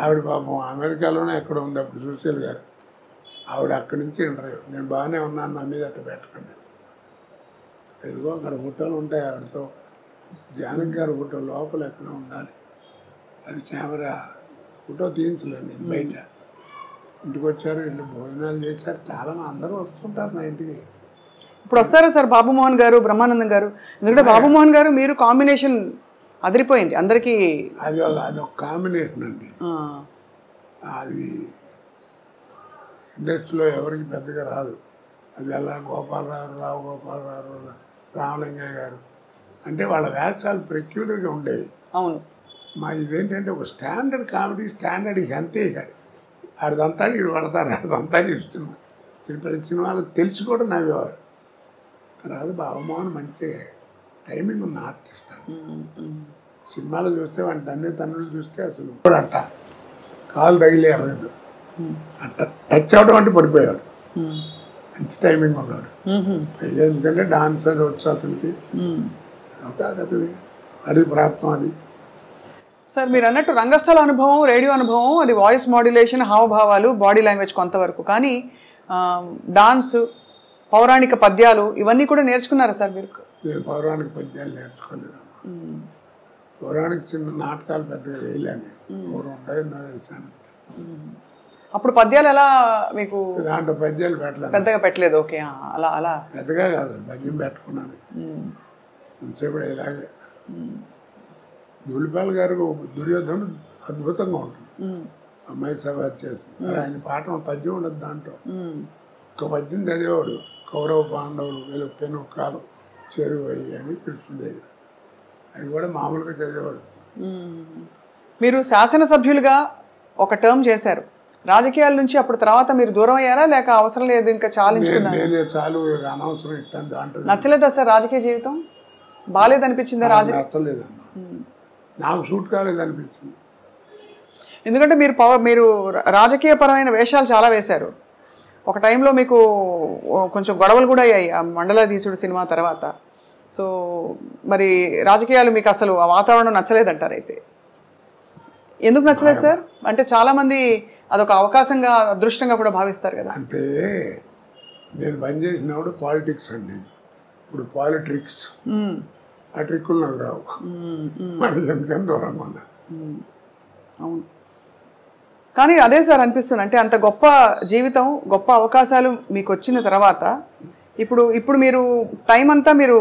ఆవిడ పాపం అమెరికాలోనే ఎక్కడ ఉంది అప్పుడు సుశీల్ గారు. ఆవిడ అక్కడి నుంచి ఇంటర్వ్యూ, నేను బాగానే ఉన్నాను, నా మీద అట్ట పెట్టకండి. ఎదుగో అక్కడ ఫోటోలు ఉంటాయి ఆవిడతో. జానక్ గారు ఫోటో లోపల ఎక్కడ ఉండాలి, అది కెమెరా ఫోటో తీయించలేదు నేను బయట. ఇంటికి వచ్చారు, ఇల్లు భోజనాలు చేశారు. చాలా అందరూ వస్తుంటారు నా ఇంటికి. ఇప్పుడు వస్తారా సార్ బాబుమోహన్ గారు, బ్రహ్మానందం గారు? ఎందుకంటే బాబుమోహన్ గారు మీరు కాంబినేషన్ అదిరిపోయింది అందరికీ. అదొక కాంబినేషన్ అండి. అది ఇండస్ట్రీలో ఎవరికి పెద్దగా రాదు. అది అలా గోపాలరావు, రావు గోపాలరావు, రామలింగయ్య గారు అంటే వాళ్ళ వేషాలు పెక్యులర్గా ఉండేవి. అవును. మా ఇదేంటంటే ఒక స్టాండర్డ్ కామెడీ, స్టాండర్డ్ ఇక అంతే. ఇక ఆడిదంతా వీడు పడతాడు, ఆడిదంతా ఇస్తున్నా. ప్రతి సినిమాలు తెలిసి కూడా నవ్వేవారు. తర్వాత బాబుమోహన్ మంచి టైమింగ్ ఉన్న ఆర్టిస్ట్. సినిమాలు చూస్తే వాడి తన్నులు చూస్తే అసలు అట్ట కాలు తగిలే అరగదు, అట్ట టచ్ అవడం అంటే పడిపోయాడు. మంచి టైమింగ్ ఉన్నాడు. ఎందుకంటే డాన్స్ అది వచ్చు అతనికి, అదొక అది ప్రాప్తం. అది సార్ మీరు అన్నట్టు రంగస్థల అనుభవం, రేడియో అనుభవం, అది వాయిస్ మాడ్యులేషన్, హావభావాలు, బాడీ లాంగ్వేజ్ కొంతవరకు. కానీ డాన్స్, పౌరాణిక పద్యాలు ఇవన్నీ కూడా నేర్చుకున్నారా సార్ మీరు? నేను పౌరాణిక పద్యాలు నేర్చుకోలేదమ్మా. పౌరాణిక చిన్న నాటకాలు పెద్దగా వేయలేను. వేసాను. అప్పుడు పద్యాలు ఎలా మీకు? దాంట్లో పద్యాలు పెట్టలేదు, పెద్దగా పెట్టలేదు. ఓకే, అలా అలా పెద్దగా కాదు, పద్యం పెట్టుకున్నాను ఎంతసేపు ఇలాగే. దులిపాల్ గారు దుర్యోధను అద్భుతంగా ఉంటుంది. అమ్మాయి సభ చేస్తుంది. ఆయన పాట పద్యం ఉండదు దాంట్లో. ఒక పద్యం చదివేవాడు, కౌరవ పాండవులు వెలుపెను కాలం చేరువయ్యి అని కృష్ణుడు. అది కూడా మామూలుగా చదివేవాడు. మీరు శాసనసభ్యులుగా ఒక టర్మ్ చేశారు. రాజకీయాల నుంచి అప్పుడు తర్వాత మీరు దూరం అయ్యారా, లేక అవసరం లేదు ఇంకా చాలించుకున్నారా? నేనే చాలు, అనవసరం ఇట్టాను దాంట్లో. నచ్చలేదా సార్ రాజకీయ జీవితం? బాగాలేదనిపించిందా? నచ్చలేదమ్మా, నాకు సూట్ కాలేదనిపించింది. ఎందుకంటే మీరు రాజకీయపరమైన వేషాలు చాలా వేశారు. ఒక టైంలో మీకు కొంచెం గొడవలు కూడా అయ్యాయి ఆ మండలాధీశుడు సినిమా తర్వాత. సో మరి రాజకీయాలు మీకు అసలు ఆ వాతావరణం నచ్చలేదంటారు. అయితే ఎందుకు నచ్చలేదు సార్? అంటే చాలామంది అదొక అవకాశంగా, అదృష్టంగా కూడా భావిస్తారు కదా. అంటే నేను పనిచేసినప్పుడు పాలిటిక్స్ అండి, ఇప్పుడు పాలిట్రిక్స్. ఆ ట్రిక్కులు నాకు రావు, మరి ఎందుకని దూరంగా ఉన్నా. అవును. కానీ అదే సార్ అనిపిస్తుంది, అంటే అంత గొప్ప జీవితం, గొప్ప అవకాశాలు మీకు వచ్చిన తర్వాత ఇప్పుడు మీరు టైం అంతా మీరు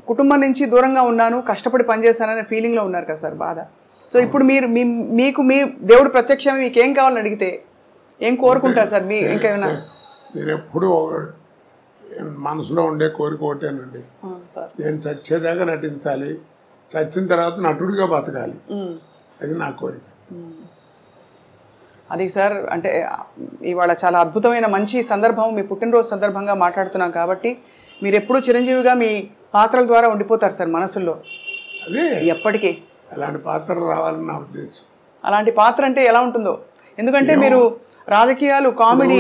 కుటుంబం నుంచి దూరంగా ఉన్నాను, కష్టపడి పనిచేస్తాననే ఫీలింగ్లో ఉన్నారు కదా సార్, బాధ. సో ఇప్పుడు మీకు మీ దేవుడు ప్రత్యక్షం మీకు ఏం కావాలని అడిగితే ఏం కోరుకుంటారు సార్? మీ ఇంకేమైనా? నేను ఎప్పుడు మనసులో ఉండే కోరిక ఒకటేనండి, నేను చచ్చేదాకా నటించాలి. చచ్చిన తర్వాత నటుడిగా బతకాలి, అది నా కోరిక. అది సార్, అంటే ఇవాళ చాలా అద్భుతమైన మంచి సందర్భం, మీ పుట్టినరోజు సందర్భంగా మాట్లాడుతున్నాం కాబట్టి మీరు ఎప్పుడూ చిరంజీవిగా మీ పాత్రల ద్వారా ఉండిపోతారు సార్ మనసుల్లో అదే ఎప్పటికీ. అలాంటి పాత్ర రావాలని నా ఉద్దేశం. అలాంటి పాత్ర అంటే ఎలా ఉంటుందో, ఎందుకంటే మీరు రాజకీయాలు, కామెడీ,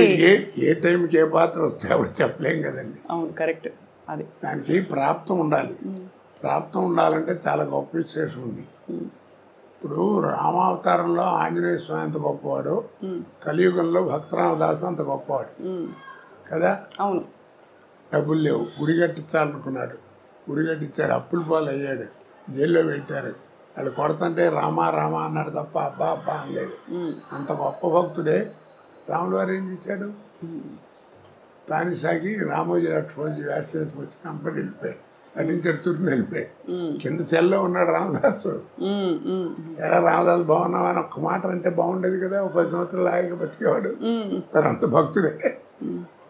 ఏ టైంకి ఏ పాత్ర వస్తే అప్పుడు చెప్పలేం కదండి. అవును, కరెక్ట్. అది దానికి ప్రాప్తం ఉండాలి. ప్రాప్తం ఉండాలంటే చాలా గొప్ప విశేషం ఉంది. ఇప్పుడు రామావతారంలో ఆంజనేయ స్వామి అంత గొప్పవాడు, కలియుగంలో భక్తరామదాసు అంత గొప్పవాడు కదా. అవును. డబ్బులు లేవు, గుడి కట్టించాలనుకున్నాడు, గుడి కట్టించాడు, అప్పుల పాలు అయ్యాడు, జైల్లో పెట్టారు. వాళ్ళు కొడతంటే రామా రామా అన్నాడు తప్ప అబ్బా అబ్బా అనలేదు. అంత గొప్ప భక్తుడే రాముల వారు ఏం చేశాడు, తానిసాగి రామోజీ లక్ష్మణజీ వేషం వేసుకొచ్చి కంపెనీ వెళ్ళిపోయాడు, నటించాడు, తుర్ని వెళ్ళిపోయాడు. కింద సెల్లో ఉన్నాడు రామదాసు. ఎరా రామదాసు బాగున్నావా అని ఒక్క మాట అంటే బాగుండేది కదా, ఒక 10 సంవత్సరాలు లాగా బతికేవాడు. మరి అంత భక్తుడే,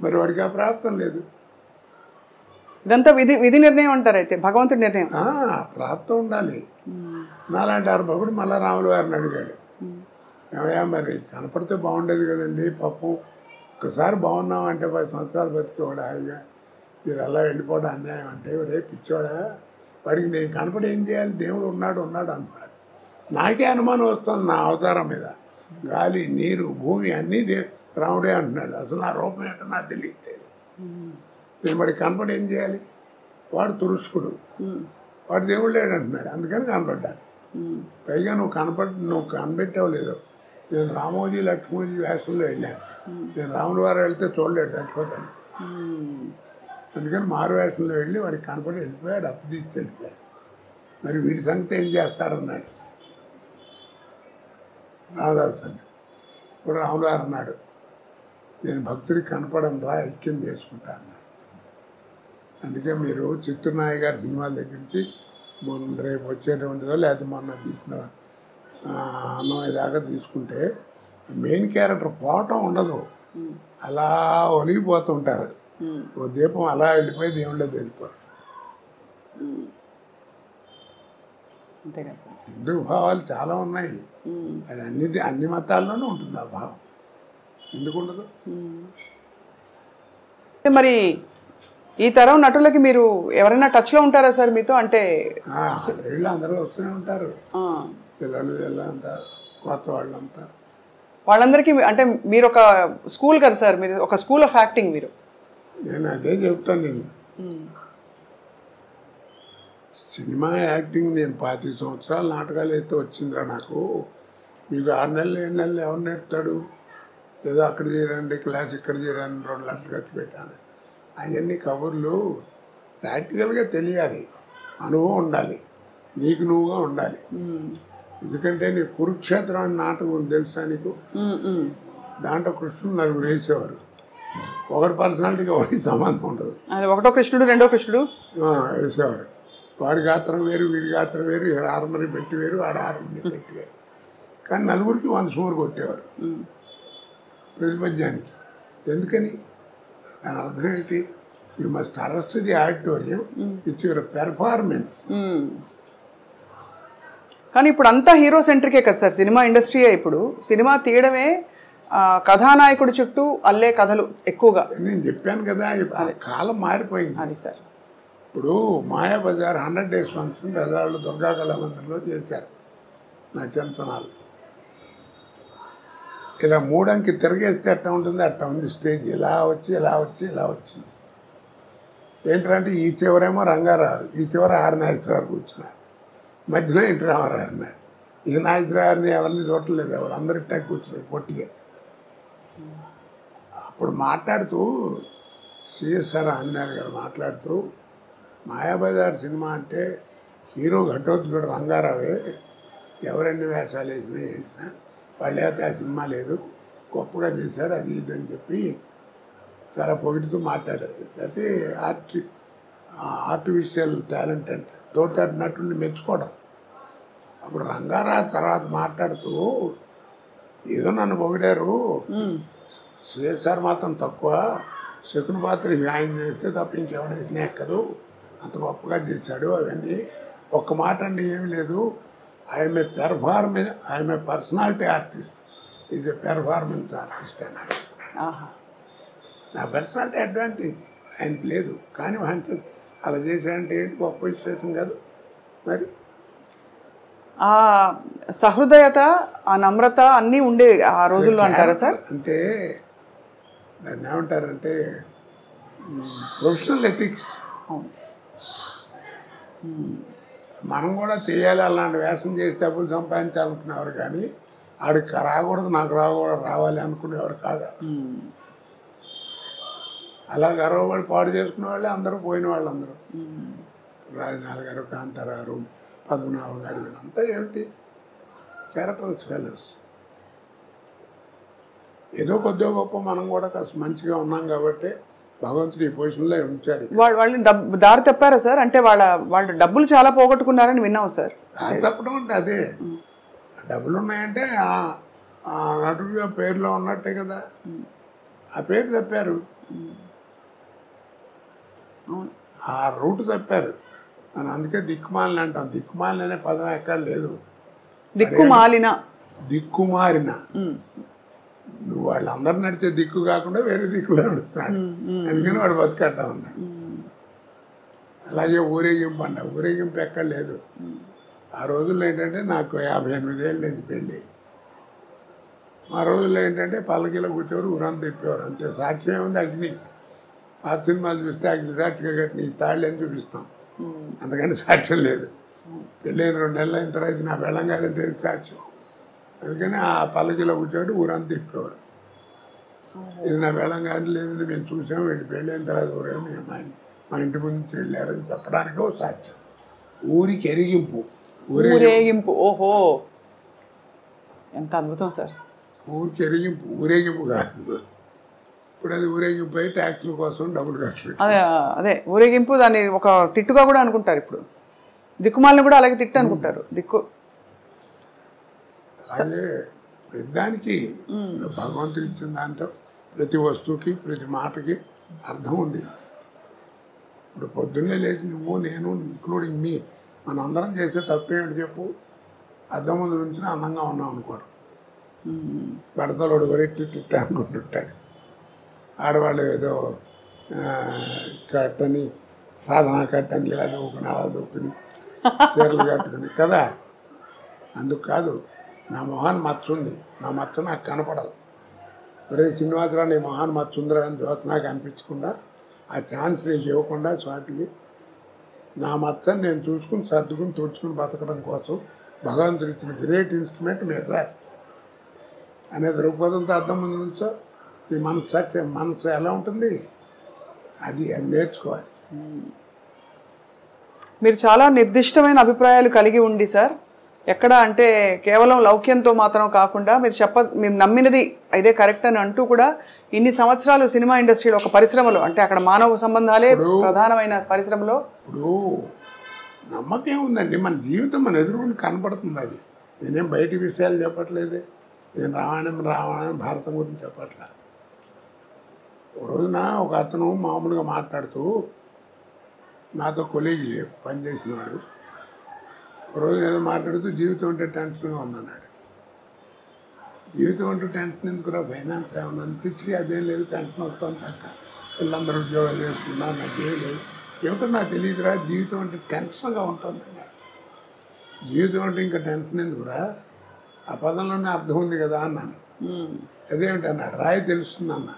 మరి వాడికి ఆ ప్రాప్తం లేదు. ఇదంతా విధి నిర్ణయం అంటారు, అయితే భగవంతుడి నిర్ణయం. ప్రాప్తం ఉండాలి. నాలాంటి భక్తుడు మళ్ళీ రాముల వారిని అడిగాడు, ఏమయ్యా మరి కనపడితే బాగుండేది కదండి, పాపం ఒక్కసారి బాగున్నాం అంటే 10 సంవత్సరాలు బతికేవాడు హాయిగా, మీరు అలా వెళ్ళిపోవడం అన్యాయం అంటే, రే పిచ్చోడా, వాడికి నేను కనపడి ఏం చేయాలి, దేవుడు ఉన్నాడు అంటున్నాడు. నాకే అనుమానం వస్తుంది నా అవతారం మీద, గాలి నీరు భూమి అన్నీ రాముడే అంటున్నాడు. అసలు నా రూపం ఏంటో నాకు తెలియట్లేదు. నేను వాడికి కనపడి ఏం చేయాలి, వాడు తురుష్కుడు, వాడు దేవుడు లేడు అంటున్నాడు, అందుకని కనపడ్డాను. పైగా నువ్వు కనిపెట్టావు లేదో, నేను రామోజీ లక్ష్మణజీ వేషంలో వెళ్ళాను, నేను రాముల వారు వెళ్తే చూడలేడు, చచ్చిపోతాను. అందుకని మారు వేషంలో వెళ్ళి వాడికి కనపడి వెళ్ళిపోయాడు, అప్పు తీసి వెళ్ళిపోయాడు. మరి వీడి సంగతి ఏం చేస్తారన్నాడు రామదాస్ సంగతి. ఇప్పుడు రాముల వారు అన్నాడు, నేను భక్తుడికి కనపడను రా, ఐక్యం చేసుకుంటా అన్నాడు. అందుకే మీరు చిత్తూరునాయ గారి సినిమాల దగ్గర నుంచి రేపు వచ్చేటువంటిదో లేకపోతే మొన్న తీసిన అన్నమయ్య దాకా తీసుకుంటే మెయిన్ క్యారెక్టర్ పోవటం ఉండదు, అలా ఒలిగిపోతుంటారు. ఓ దీపం అలా వెళ్ళిపోయి దేవుళ్ళో వెళ్ళిపోరు. హిందూ భావాలు చాలా ఉన్నాయి, అది అన్ని మతాల్లోనూ ఉంటుంది ఆ భావం, ఎందుకు ఉండదు? మరి ఈ తరం నటులకి మీరు ఎవరైనా టచ్లో ఉంటారా సార్ మీతో? అంటే వీళ్ళు అందరూ వస్తూనే ఉంటారు, పిల్లలు వీళ్ళంతా, కొత్త వాళ్ళంతా. వాళ్ళందరికీ అంటే మీరు ఒక స్కూల్ కదా సార్, మీరు ఒక స్కూల్ ఆఫ్ యాక్టింగ్. మీరు నేను అదే చెప్తాను, నేను సినిమా యాక్టింగ్ నేను 25 సంవత్సరాలు నాటకాలు అయితే వచ్చిందిరా నాకు. మీకు 6 నెలలు 7 నెలలు ఎవరు నేర్పుతాడు? ఏదో అక్కడ చేరండి క్లాస్, ఇక్కడ చేరండి, 2 లక్షలు ఖర్చు పెట్టాను. అవన్నీ కబుర్లు ప్రాక్టికల్గా తెలియాలి, అనుభవం ఉండాలి, నీకు నువ్వుగా ఉండాలి. ఎందుకంటే నీ కురుక్షేత్రం అని నాటకం తెలుసా నీకు? దాంట్లో కృష్ణుడు 4 వేసేవారు, ఒకటి పర్సనాలిటీగా ఒకటి సంబంధం ఉండదు. ఒకటో కృష్ణుడు రెండో కృష్ణుడు వేసేవారు. వాడి గాత్రం వేరు, వీడి గాత్రం వేరు, హార్మోని పెట్టి వేరు, ఆడ హార్మోని పెట్టి వేరు. కానీ 4కి 100 సుమారు కొట్టేవారు ప్రతిపద్యానికి. ఎందుకని? దాని అర్థం ఏంటి? You must arrest the auditorium with your performance. కానీ ఇప్పుడు అంతా హీరో సెంట్రికే కదా సార్ సినిమా ఇండస్ట్రీయే. ఇప్పుడు సినిమా తీయడమే కథానాయకుడి చుట్టూ అల్లే కథలు ఎక్కువగా. నేను చెప్పాను కదా, కాలం మారిపోయింది. అది సార్, ఇప్పుడు మాయాబజార్ 100 days ఫంక్షన్ బజార్లో దుర్గా కళామందిరంలో చేశారు నా చిన్నతనాలు. ఇలా 3 అంకి తిరిగేస్తే ఎట్లా ఉంటుంది, అట్లా ఉంది స్టేజ్. ఇలా వచ్చి ఇలా వచ్చి ఇలా వచ్చింది. ఏంటంటే ఈ చివరేమో రంగారావు, ఈ చివర ఆర్ నాగేశ్వరరావు కూర్చున్నారు, మధ్యలో ఇంటి రామారావు అన్నాడు. ఈ నాగేశ్వరరావుని ఎవరిని చూడలేదు, ఎవరు అందరూ ఇట్టా కూర్చున్నారు పొట్టిగా. అప్పుడు మాట్లాడుతూ సిఎస్ఆర్ ఆంజనేయులు గారు మాట్లాడుతూ, మాయాబజార్ సినిమా అంటే హీరో ఘటోత్కచుడు రంగారావే, ఎవరెన్ని వేషాలు వేసినా వాళ్ళు అయితే ఆ సినిమా లేదు, గొప్పగా చేశాడు, అది ఇది అని చెప్పి చాలా పొగిడుతూ మాట్లాడేది. అయితే ఆర్టిఫిషియల్ టాలెంట్ అంటే తోట నటుడిని మెచ్చుకోవడం. అప్పుడు రంగారావు తర్వాత మాట్లాడుతూ, ఏదో నన్ను పొగిడారు, సిఎస్ఆర్ మాత్రం తక్కువ, శకుని పాత్ర ఆయన చేస్తే తప్ప ఇంకెవడేసినా ఎక్కదు, అంత గొప్పగా చేశాడు, అవన్నీ ఒక్క మాట అండి ఏమి లేదు, I'm a personality artist, is a performance artist అన్నాడు. ఆహా. నా పర్సనాలిటీ అడ్వాంటేజ్ ఆయనకి లేదు, కానీ ఆయన అలా చేశాడంటే ఏంటి, గొప్ప విశేషం కాదు మరి. ఆ సహృదయత, ఆ నమ్రత అన్నీ ఉండే ఆ రోజుల్లో అంటారా సార్? అంటే దాన్ని ఏమంటారంటే ప్రొఫెషనల్ ఎథిక్స్. మనం కూడా చేయాలి, అలాంటి వేషం చేసి డబ్బులు సంపాదించాలనుకునేవారు, కానీ ఆడికి రాకూడదు నాకు రావాలి అనుకునేవారు కాదు. అలా గర్వపడి పాడు చేసుకునే వాళ్ళే అందరూ, పోయిన వాళ్ళందరూ. రాజనాథ్ గారు, కాంతారావు గారు, పద్మనాభం గారు, వీళ్ళంతా ఏమిటి క్యారెక్టర్స్ ఫెలోస్. ఏదో కొద్దిగా గొప్ప మనం కూడా కాస్త మంచిగా ఉన్నాం కాబట్టి భగవంతుడు ఈ పొజిషన్లో ఉంచాడు. వాళ్ళు దారి తప్పారా సార్? అంటే వాళ్ళు డబ్బులు చాలా పోగొట్టుకున్నారని విన్నాం సార్. దారి తప్పడం అంటే అదే, డబ్బులు ఉన్నాయంటే ఆ నటుడిగా పేరులో ఉన్నట్టే కదా, ఆ పేరు తప్పారు, ఆ రూట్ తప్పారు. అని అందుకే దిక్కుమాలిన అంటాం. దిక్కుమాలిన అనే పదం ఎక్కడ లేదు. దిక్కుమారిన నువ్వు వాళ్ళందరూ నడిచే దిక్కు కాకుండా వేరే దిక్కులో నడుస్తున్నాడు, అందుకని వాడు బతుకట్టా ఉంది. అలాగే ఊరేగింపు అంట, ఊరేగింపు ఎక్కడ లేదు. ఆ రోజుల్లో ఏంటంటే నాకు 58 ఏళ్ళు లేదు పెళ్ళి. ఆ రోజుల్లో ఏంటంటే పల్లకిలో కూర్చోరు, ఊరంతా తిప్పేవారు, అంతే. సాక్ష్యం ఏముంది, అగ్ని. పాత సినిమాలు చూస్తే అగ్ని సాక్షిగా కట్టిన ఈ తాళ్ళు అని చూపిస్తాం, అంతకంటే సాక్ష్యం లేదు. పెళ్ళైన 2 నెలలు అయిన తర్వాత నా పెళ్ళం కాదంటే సాక్ష్యం. అందుకని ఆ పల్లకిలో కూర్చోటి ఊరంతా తిప్పేవారు. ఇది నా పెళ్ళం కాదు, లేదని మేము చూసాము, వీళ్ళు పెళ్ళైన తర్వాత ఊరేమి మా ఇంటి ముందు వెళ్ళారని చెప్పడానికి ఒక సాక్ష్యం. ఊరికి ఎరిగింపు, ఊరేగింపు. ఓహో, ఎంత అద్భుతం సార్. ఊరికి ఎరిగింపు, ఊరేగింపు కాదు. ఇప్పుడు అది ఊరేగింపు అయి ట్యాక్సుల కోసం డబ్బులు కట్టారు. అదే ఊరేగింపు, దాన్ని ఒక తిట్టుగా కూడా అనుకుంటారు. ఇప్పుడు దిక్కుమాలను కూడా అలాగే తిట్టు అనుకుంటారు. దిక్కు అలాగే ప్రతిదానికి భగవంతుడు ఇచ్చిన దాంట్లో ప్రతి వస్తువుకి ప్రతి మాటకి అర్థం ఉంది. ఇప్పుడు పొద్దున్నే లేచి నువ్వు నేను ఇంక్లూడింగ్ మీ మనం అందరం చేసే తప్పేమిటి చెప్పు, అద్దం ముందు నుంచి అందంగా ఉన్నాం అనుకోరు. బడతలోడు వరెట్టి అనుకుంటుంటాడు. ఆడవాళ్ళు ఏదో కట్టని సాధన కట్టని ఇలా దూకుని అలా దూకుని చీరలు కట్టుకుని కదా. అందుకు కాదు, నా మొహాన్ని మచ్చ ఉంది, నా మచ్చ నాకు కనపడదు. ఒరే శ్రీనివాసరావు నీ మొహాన్ని మచ్చ ఉందిరా అని నాకు అనిపించకుండా, ఆ ఛాన్స్ నీకు ఇవ్వకుండా స్వాతికి నా మచ్చని నేను చూసుకుని సర్దుకుని తుడుచుకుని బతకడం కోసం భగవంతుడు ఇచ్చిన గ్రేట్ ఇన్స్ట్రుమెంట్ మిర్రర్ అనే దృక్పథంతో అర్థం ముందు నుంచో నీ మనసు ఎలా ఉంటుంది అది నేర్చుకోవాలి. మీరు చాలా నిర్దిష్టమైన అభిప్రాయాలు కలిగి ఉండి సార్, ఎక్కడ అంటే కేవలం లౌక్యంతో మాత్రం కాకుండా మీరు నమ్మినది ఇదే కరెక్ట్ అని అంటూ కూడా ఇన్ని సంవత్సరాలు సినిమా ఇండస్ట్రీలో ఒక పరిశ్రమలో, అంటే అక్కడ మానవ సంబంధాలే ప్రధానమైన పరిశ్రమలో ఇప్పుడు నమ్మకం ఉందండి. మన జీవితం మన ఎదురుకుండా కనపడుతుంది. అది నేనేం బయటి విషయాలు చెప్పట్లేదే, నేను రామాయణం భారతం గురించి చెప్పట్లా. ఒక రోజున ఒక అతను మామూలుగా మాట్లాడుతూ నాతో కొలీగ్ లేవు పనిచేసినవాడు, ఒక రోజు ఏదో మాట్లాడుతూ జీవితం అంటే టెన్షన్గా ఉందన్నాడు. జీవితం అంటూ టెన్షన్ ఎందుకురా, ఫైనాన్స్ ఏమన్నా తెచ్చి అదేం లేదు, టెన్షన్ వస్తాను తక్క, పిల్లలందరూ ఉద్యోగాలు చేసుకున్నారు, నాకేం లేదు, ఏమిటో నాకు తెలియదురా, జీవితం అంటే టెన్షన్గా ఉంటుంది అన్నాడు. జీవితం అంటే ఇంకా టెన్షన్ ఎందుకురా, ఆ పదంలోనే అర్థం ఉంది కదా అన్నాను. అదేమిటి అన్నాడు, రాయి తెలుస్తుంది అన్న.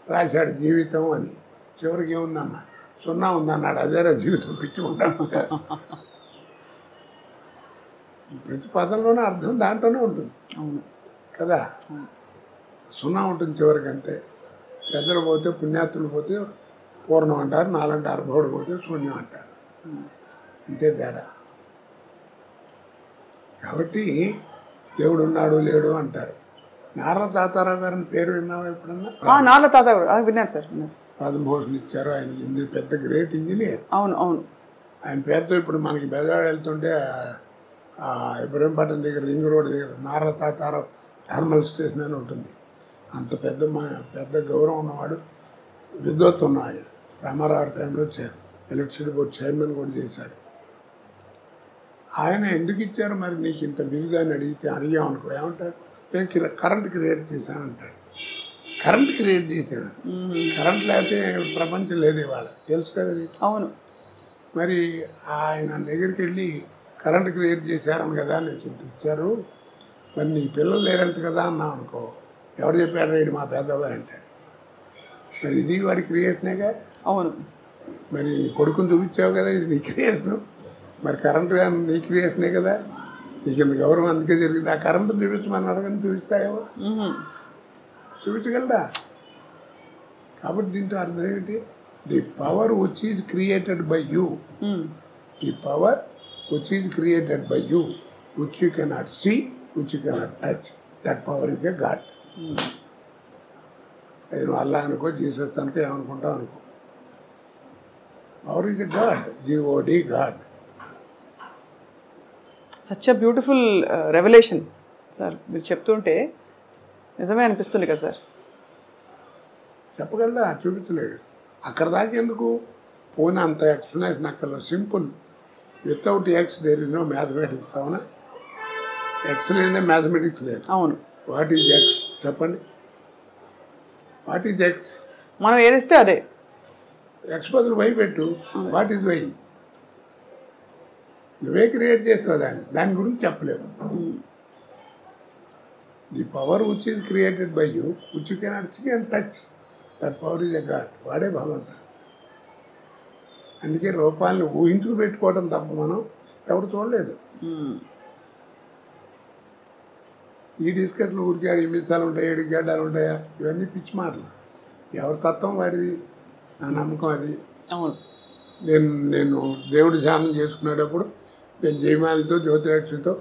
రాశాడు జీవితం అని, చివరికి ఏముందన్న 0 ఉందన్నాడు. అదేరా జీవితం, పిచ్చి ఉంటాను. ప్రతి పదంలోనే అర్థం దాంట్లోనే ఉంటుంది కదా. 0 ఉంటుంది చివరికి, అంతే. పెద్దలు పోతే పుణ్యాత్తులు పోతే పూర్ణం అంటారు, నాలంటే అర్భవుడు పోతే శూన్యం అంటారు, అంతే తేడా. కాబట్టి దేవుడు ఉన్నాడు లేడు అంటారు. నారా తాతారావు గారిని పేరు విన్నావా ఎప్పుడన్నా? నారా తాతారావు విన్నాను సార్. పద్మభూషణ్ ఇచ్చారు ఆయన, పెద్ద గ్రేట్ ఇంజనీర్. అవును అవును. ఆయన పేరుతో ఇప్పుడు మనకి బెజవాడ వెళ్తుంటే ఇబ్రహీంపట్నం దగ్గర రింగ్ రోడ్ దగ్గర నారా తాతారావు థర్మల్ స్టేషన్ అని ఉంటుంది. అంత పెద్ద గౌరవం ఉన్నవాడు, విద్వత్తు ఉన్నాడు. రామారావు టైంలో ఎలక్ట్రిసిటీ బోర్డు చైర్మన్ కూడా చేశాడు. ఆయన ఎందుకు ఇచ్చారు మరి నీకు ఇంత బిరుదు అని అడిగామనుకో ఏమంటారు, నేను కరెంట్ క్రియేట్ చేశానంటాడు. కరెంట్ క్రియేట్ చేశాను. కరెంట్ లేకపోతే ప్రపంచం లేదు ఇవాళ, తెలుసు కదా నీకు. అవును. మరి ఆయన దగ్గరికి వెళ్ళి కరెంట్ క్రియేట్ చేశారని కదా నీకు ఇంత ఇచ్చారు, మరి నీ పిల్లలు లేరంట కదా అన్నాం అనుకో, ఎవరు చెప్పాడు రైడు మా పెద్దబాయ్ అంటాడు. మరి ఇది వాడి క్రియేషనేగా. అవును. మరి నీ కొడుకుని చూపించావు కదా, ఇది నీ క్రియేషను. మరి కరెంటు నీ క్రియేషనే కదా, నీకు ఇంత గౌరవం అందుకే జరిగింది. ఆ కరెంటు చూపించమని అడగని చూపిస్తాయేమో, చూపించగలడా? కాబట్టి దీంట్లో అర్థం ఏంటి, the power which is created by you, the power which is created by you, which you cannot see, which you cannot touch, that power is a god. అది నువ్వు అల్లా అనుకో, జీసస్ అనుకో, ఏమనుకుంటావు అనుకో, power is a god, G O D god. Such a beautiful revolution sir. మీరు చెప్తుంటే నిజమే అనిపిస్తుంది కదా సార్. చెప్పగలడా? చూపించలేడు. అక్కడ దాకా ఎందుకు పోయిన అంత ఎక్స్ప్లెనేషన్ అక్కడ simple. Without x there is no mathematics. అవునా? ఎక్స్ లేదే మ్యాథమెటిక్స్ లేదు. అవును. వాట్ ఈజ్ ఎక్స్ చెప్పండి? What is x? మనం ఏరిస్తే అదే. ఎక్స్ బదులు వై పెట్టు. What is y? నువ్వే క్రియేట్ చేస్తావు దాని గురించి చెప్పలేవు. The power which is created by you, which you cannot see and touch, that power is a god. వాడే భగవంతుడు. అందుకే రూపాలను ఊహించుకు పెట్టుకోవడం తప్ప మనం ఎవరు చూడలేదు. ఈ డిస్కెట్లు ఊరికే 6 నిమిషాలు ఉంటాయి, 7 గడ్డాలు ఉంటాయా, ఇవన్నీ పిచ్చి మాటలు. ఎవరి తత్వం వాడిది, నా నమ్మకం అది. అవును. నేను దేవుడి ధ్యానం చేసుకునేటప్పుడు నేను జయమాలితో జ్యోతిలక్ష్మితో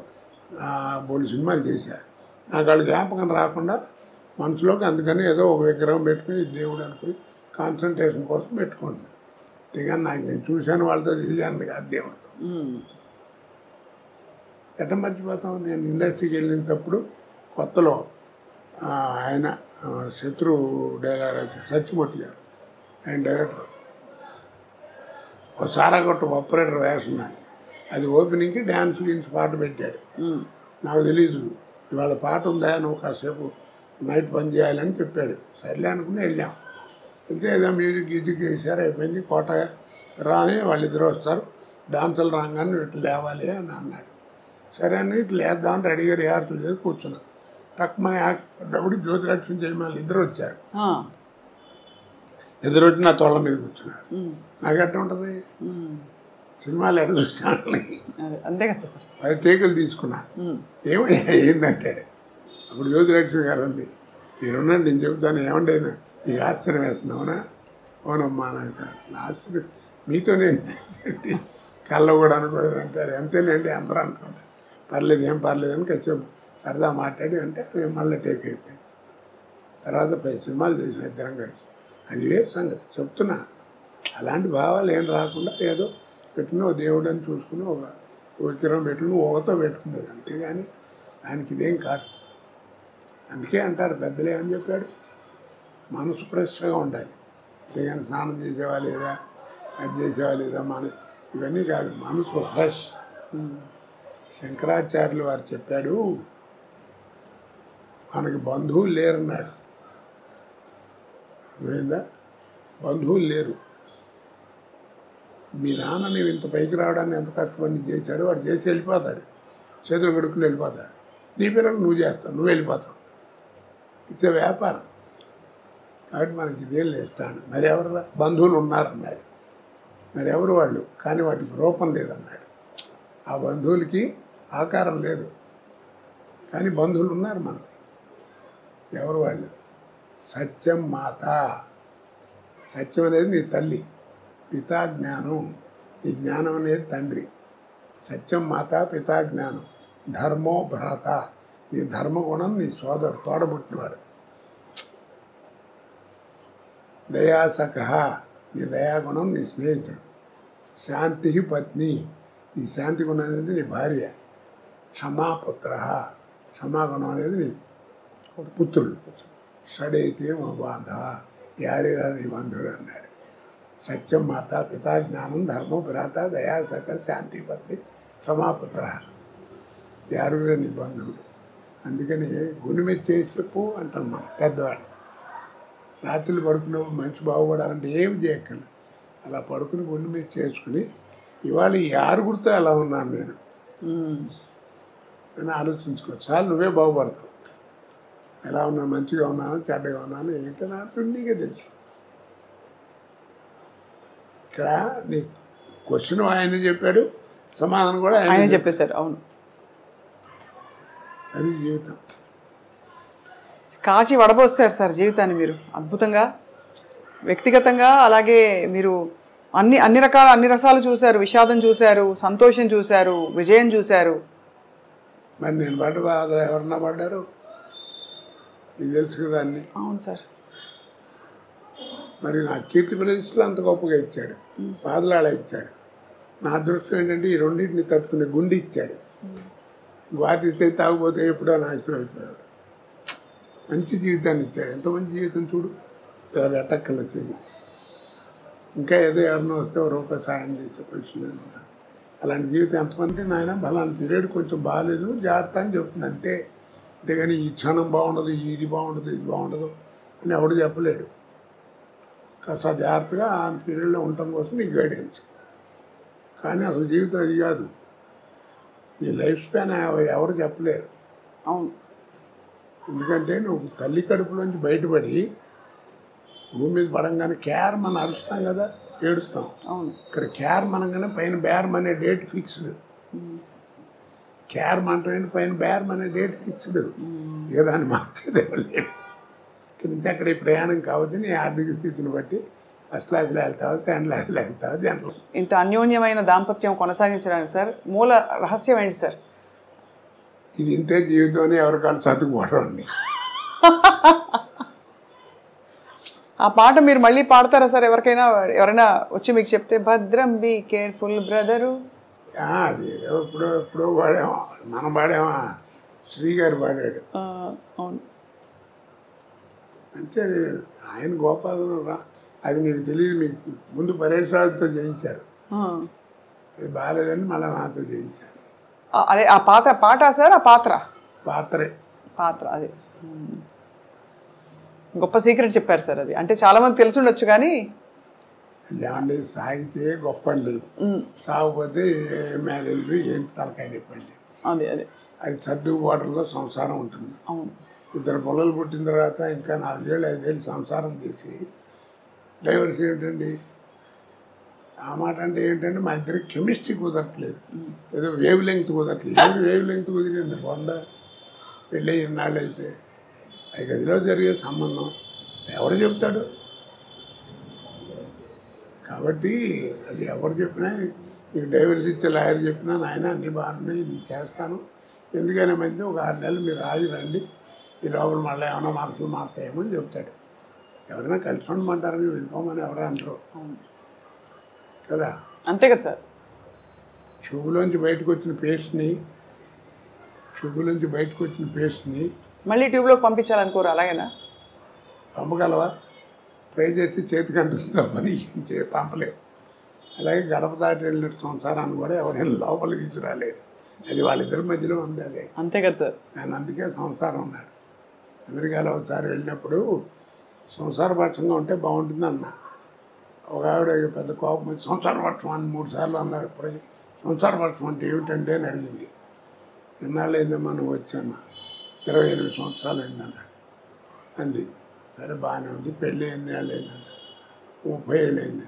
బోలు సినిమాలు చేశాను. నాకు వాళ్ళు జ్ఞాపకం రాకుండా మనసులోకి అందుకని ఏదో ఒక విగ్రహం పెట్టుకుని దేవుడు అనుకుని కాన్సన్ట్రేషన్ కోసం పెట్టుకుంటున్నాను. అంతేగాని నాకు నేను చూశాను వాళ్ళతో తిరిగాను కాదు దేవుడితో. ఎట్లా మర్చిపోతాం? నేను ఇండస్ట్రీకి వెళ్ళినప్పుడు కొత్తలో ఆయన శత్రు డైరెక్టర్ సత్యమూర్తి గారు, ఆయన డైరెక్టర్, ఒక సారాగొట్టు ఆపరేటర్ వేషం నాది. అది ఓపెనింగ్కి డ్యాన్స్ గురించి పాట పెట్టాడు. నాకు తెలీదు ఇవాళ పాట ఉందా, నువ్వు కాసేపు నైట్ పని చేయాలని చెప్పాడు. సర్లే అనుకుని వెళ్ళాం. వెళ్తే ఏదో మ్యూజిక్ గీజిక్ వేసారు, అయిపోయింది. కోట రాని వాళ్ళిద్దరు వస్తారు, డాన్సులు రాగానే ఇట్లా లేవాలి అని అన్నాడు. సరే అని ఇట్లా లేద్దామని రెడీగా రిహార్సల్ చేసి కూర్చున్నాను. తక్కువని యాక్టప్పుడు జ్యోతిలక్ష్మి జయమాలి ఇద్దరు వచ్చారు. ఎదురు వచ్చి నా తోళ్ళ మీద కూర్చున్నారు. నాకు ఎట్లా ఉంటుంది, సినిమాలు ఎట్లా చూసాను, అంతే కదా. 10 టేకులు తీసుకున్నా. ఏమయ్యా ఏందంటాడు. అప్పుడు జ్యోతిలక్ష్మి గారు అంది, మీరున్నాడు నేను చెబుతాను, ఏమంటే నీకు ఆశ్చర్యం వేస్తున్నావునా? అవునమ్మా, నాకు అసలు ఆశ్చర్యం మీతో నేను కళ్ళ కూడా అనుకోలేదంటే అది అంతేనండి అందరూ అనుకుంటారు. పర్లేదు, ఏం పర్లేదు అని కాసేపు సరదా మాట్లాడి అంటే మేము మళ్ళీ టేక్ అయిపోయింది. తర్వాత 10 సినిమాలు చేసిన ఇద్దరం కలిసి. అది వేరు సంగతి చెప్తున్నా. అలాంటి భావాలు ఏం రాకుండా ఏదో పెట్టుకుని ఒక దేవుడు అని చూసుకుని ఒక విగ్రహం పెట్టుకుని ఒకతో పెట్టుకునేది, అంతేగాని దానికి ఇదేం కాదు. అందుకే అంటారు పెద్దలు ఏమని చెప్పాడు, మనసు ఫ్రెష్గా ఉండాలి. అంతేగాని స్నానం చేసేవా లేదా, అది చేసేవా లేదా, ఇవన్నీ కాదు, మనసు ఫ్రెష్. శంకరాచార్యులు వారు చెప్పాడు, మనకి బంధువులు లేరన్నాడు. అర్థమైందా? బంధువులు లేరు. మీ నాన్న నీవు ఇంత పైకి రావడానికి ఎంత కష్టపడి చేశాడు, వాడు చేసి వెళ్ళిపోతాడు, చేతులు కడుక్కుని వెళ్ళిపోతాడు. నీ పిల్లలు నువ్వు చేస్తావు, నువ్వు వెళ్ళిపోతావు. ఇట్స్ వ్యాపారం. కాబట్టి మనకి ఇదేం లేస్తాను. మరి ఎవరు బంధువులు ఉన్నారన్నాడు. మరి ఎవరు వాళ్ళు, కానీ వాటికి రూపం లేదన్నాడు. ఆ బంధువులకి ఆకారం లేదు, కానీ బంధువులు ఉన్నారు మనకి. ఎవరు వాళ్ళు? సత్యం మాత. సత్యం అనేది నీ తల్లి, పితా జ్ఞానం, ఈ జ్ఞానం అనేది తండ్రి. సత్యం మాత, పితా జ్ఞానం. ధర్మో భ్రాత, నీ ధర్మగుణం నీ సోదరుడు, తోడబుట్టినవాడు. దయాసఖ, నీ దయాగుణం నీ స్నేహితుడు. శాంతి పత్ని, నీ శాంతి గుణం అనేది నీ భార్య. క్షమాపుత్ర, క్షమాగుణం అనేది నీ పుత్రుడు. షడైతే మా బాంధవ, యారేరా నీ బంధువులు అన్నాడు. సత్యం మాత, పితా జ్ఞానం, ధర్మం భ్రాత, దయాసఖ, శాంతి పత్ని, సమాపుత్ర యారుగా నీ బంధువులు. అందుకని గుండె మీద చేసి చెప్పు అంటాం మనం పెద్దవాళ్ళు. రాత్రులు పడుకున్నప్పుడు మంచి బాగుపడాలంటే ఏమి చేయక్కర్లేదు, అలా పడుకుని గుండె మీద చేసుకుని ఇవాళ ఈ ఆరుగురితో ఎలా ఉన్నాను నేను అని ఆలోచించుకో, చాలు నువ్వే బాగుపడతావు. ఎలా ఉన్నాను, మంచిగా ఉన్నాను, చెడ్డగా ఉన్నాను ఏంటో నాకు నీకే తెలుసు. ఇక్కడ నీ క్వశ్చన్ ఆయన చెప్పాడు, సమాధానం కూడా ఆయన చెప్పేశారు. అవును, అది జీవితం. కాచి వడబోస్తారు సార్ జీవితాన్ని మీరు అద్భుతంగా, వ్యక్తిగతంగా. అలాగే మీరు అన్ని రసాలు చూశారు. విషాదం చూశారు, సంతోషం చూశారు, విజయం చూశారు. మరి నేను పడ్డ బాధలు ఎవరన్నా పడ్డారు? నీకు తెలుసు కదా అన్ని. అవును సార్. మరి నా కీర్తి ప్రదేశంలో అంత గొప్పగా ఇచ్చాడు, బాధలు అలా ఇచ్చాడు. నా అదృష్టం ఏంటంటే ఈ రెండింటిని తట్టుకునే గుండె ఇచ్చాడు. వాటి ఇస్తే తాగిపోతే ఎప్పుడో నాశనం అయిపోయాడు. మంచి జీవితాన్ని ఇచ్చాడు. ఎంత మంచి జీవితం చూడు, ఎట్టక్కల చెయ్యి. ఇంకా ఏదో ఎవరినో వస్తే ఒక రూపాయి సాయం చేసే పొజిషన్ ఉన్నాను. అలాంటి జీవితం ఎంతమంది నాయన బలాన్ని పీరియడ్ కొంచెం బాగాలేదు జాగ్రత్త అని చెప్తుంది అంతే. అంతేగాని ఈ క్షణం బాగుండదు, ఇది బాగుండదు, ఇది బాగుండదు అని ఎవడు చెప్పలేడు. కాస్త జాగ్రత్తగా ఆ పీరియడ్లో ఉండటం కోసం నీ గైడెన్స్. కానీ అసలు జీవితం అది కాదు. నీ లైఫ్ స్పాన్ ఎవరు చెప్పలేరు. అవును. ఎందుకంటే నువ్వు తల్లి కడుపులోంచి బయటపడి భూమి మీద పడంగానే కేర్ మనం అరుస్తాం కదా, ఏడుస్తాం. అవును. ఇక్కడ కేర్ మనగానే పైన బేరం అనే డేట్ ఫిక్స్డ్. కేర్ మంటే పైన బేరం అనే డేట్ ఫిక్స్డ్. ఇక దాన్ని మార్చేదే లేదు. ఇక్కడి నుంచి అక్కడ ఈ ప్రయాణం కావద్దు. నీ ఆర్థిక స్థితిని బట్టి ఫస్ట్ క్లాస్లో వెళ్తావు, సెకండ్ క్లాస్లో వెళ్తావు. దాంట్లో ఇంత అన్యోన్యమైన దాంపత్యం కొనసాగించడానికి సార్ మూల రహస్యం ఏంటి సార్? ఇది ఇంతే జీవితం ఎవరికాలు చదువుకోవడం అండి. ఆ పాట మీరు మళ్ళీ పాడతారా సార్? ఎవరైనా వచ్చి మీకు చెప్తే భద్రం బీ కేర్ఫుల్ బ్రదరు. అది ఎప్పుడో పాడామా, మనం పాడామా, శ్రీగారు పాడాడు. అవును. అంటే అది ఆయన గోపాలను అది మీకు తెలియదు. మీకు ముందు పరేశ్రాలతో చేయించారు, అది బాగాలేదని మళ్ళీ నాతో చేయించారు. అదే ఆ పాట సార్? ఆ పాత్రే అదే గొప్ప సీక్రెట్ చెప్పారు సార్. అది అంటే చాలా మంది తెలిసి ఉండొచ్చు కానీ ఏమండి, సాగితే గొప్ప అండి, సాగిపోతే మ్యారేజ్ ఏంటి తలకాయ చెప్పండి. అదే అది సర్దుబాటులో సంసారం ఉంటుంది. అవును. ఇద్దరు పిల్లలు పుట్టిన తర్వాత ఇంకా 4 ఏళ్ళు 5 ఏళ్ళు సంసారం చేసి డైవర్స్ ఏమిటండి? ఆ మాట అంటే ఏంటంటే మా ఇద్దరికి కెమిస్ట్రీ కుదరట్లేదు, ఏదో వేవ్ లెంగ్త్ కుదరట్లేదు. ఏది వేవ్ లెంగ్త్ కుదిరింది? వంద పెళ్ళి ఇన్నాళ్ళు అయితే 5 గదిలో జరిగే సంబంధం ఎవరు చెప్తాడు? కాబట్టి అది ఎవరు చెప్పినా, నీకు డైవర్స్ ఇచ్చే లాయర్ చెప్పినా నాయన అన్నీ బాగున్నాయి, నేను చేస్తాను, ఎందుకైనా మంది ఒక 6 నెలలు మీరు ఆగి రండి, ఈ లోపల మళ్ళీ ఏమైనా మనసులు మారుతాయేమో అని చెప్తాడు. ఎవరైనా కలిసి ఉండమంటారని వెళ్ళిపోమని ఎవరు అంటారు కదా. అంతే కదా సార్. ట్యూబ్లోంచి బయటకు వచ్చిన పేస్ట్ని మళ్ళీ ట్యూబ్లోకి పంపించాలనుకోరు, అలాగేనా? పంపగలవా? ట్రై చేసి చేతికి అంటుస్తామని పంపలేవు. అలాగే గడప దాటి వెళ్ళిన సంసారాన్ని కూడా ఎవరైనా లోపలికి తీసుకురాలేడు. అది వాళ్ళిద్దరి మధ్యలో ఉంది. అదే అంతే కదా సార్. నేను అందుకే సంసారం ఉన్నాడు. అమెరికాలో ఒకసారి వెళ్ళినప్పుడు సంసారపక్షంగా ఉంటే బాగుంటుంది అన్న. ఒక ఆవిడ పెద్ద కోపం వచ్చి సంసారపక్షం అని 3 సార్లు అన్నారు. ఇప్పుడు సంసారపక్షం అంటే ఏమిటంటే అని అడిగింది. ఎన్నాళ్ళు అయిందమ్మా నువ్వు వచ్చాను? 28 సంవత్సరాలు అయిందన్నాడు. అంది. సరే బాగానే ఉంది. పెళ్ళి ఎన్ని ఏళ్ళు అయిందన్నాడు? 30 ఏళ్ళు అయింది.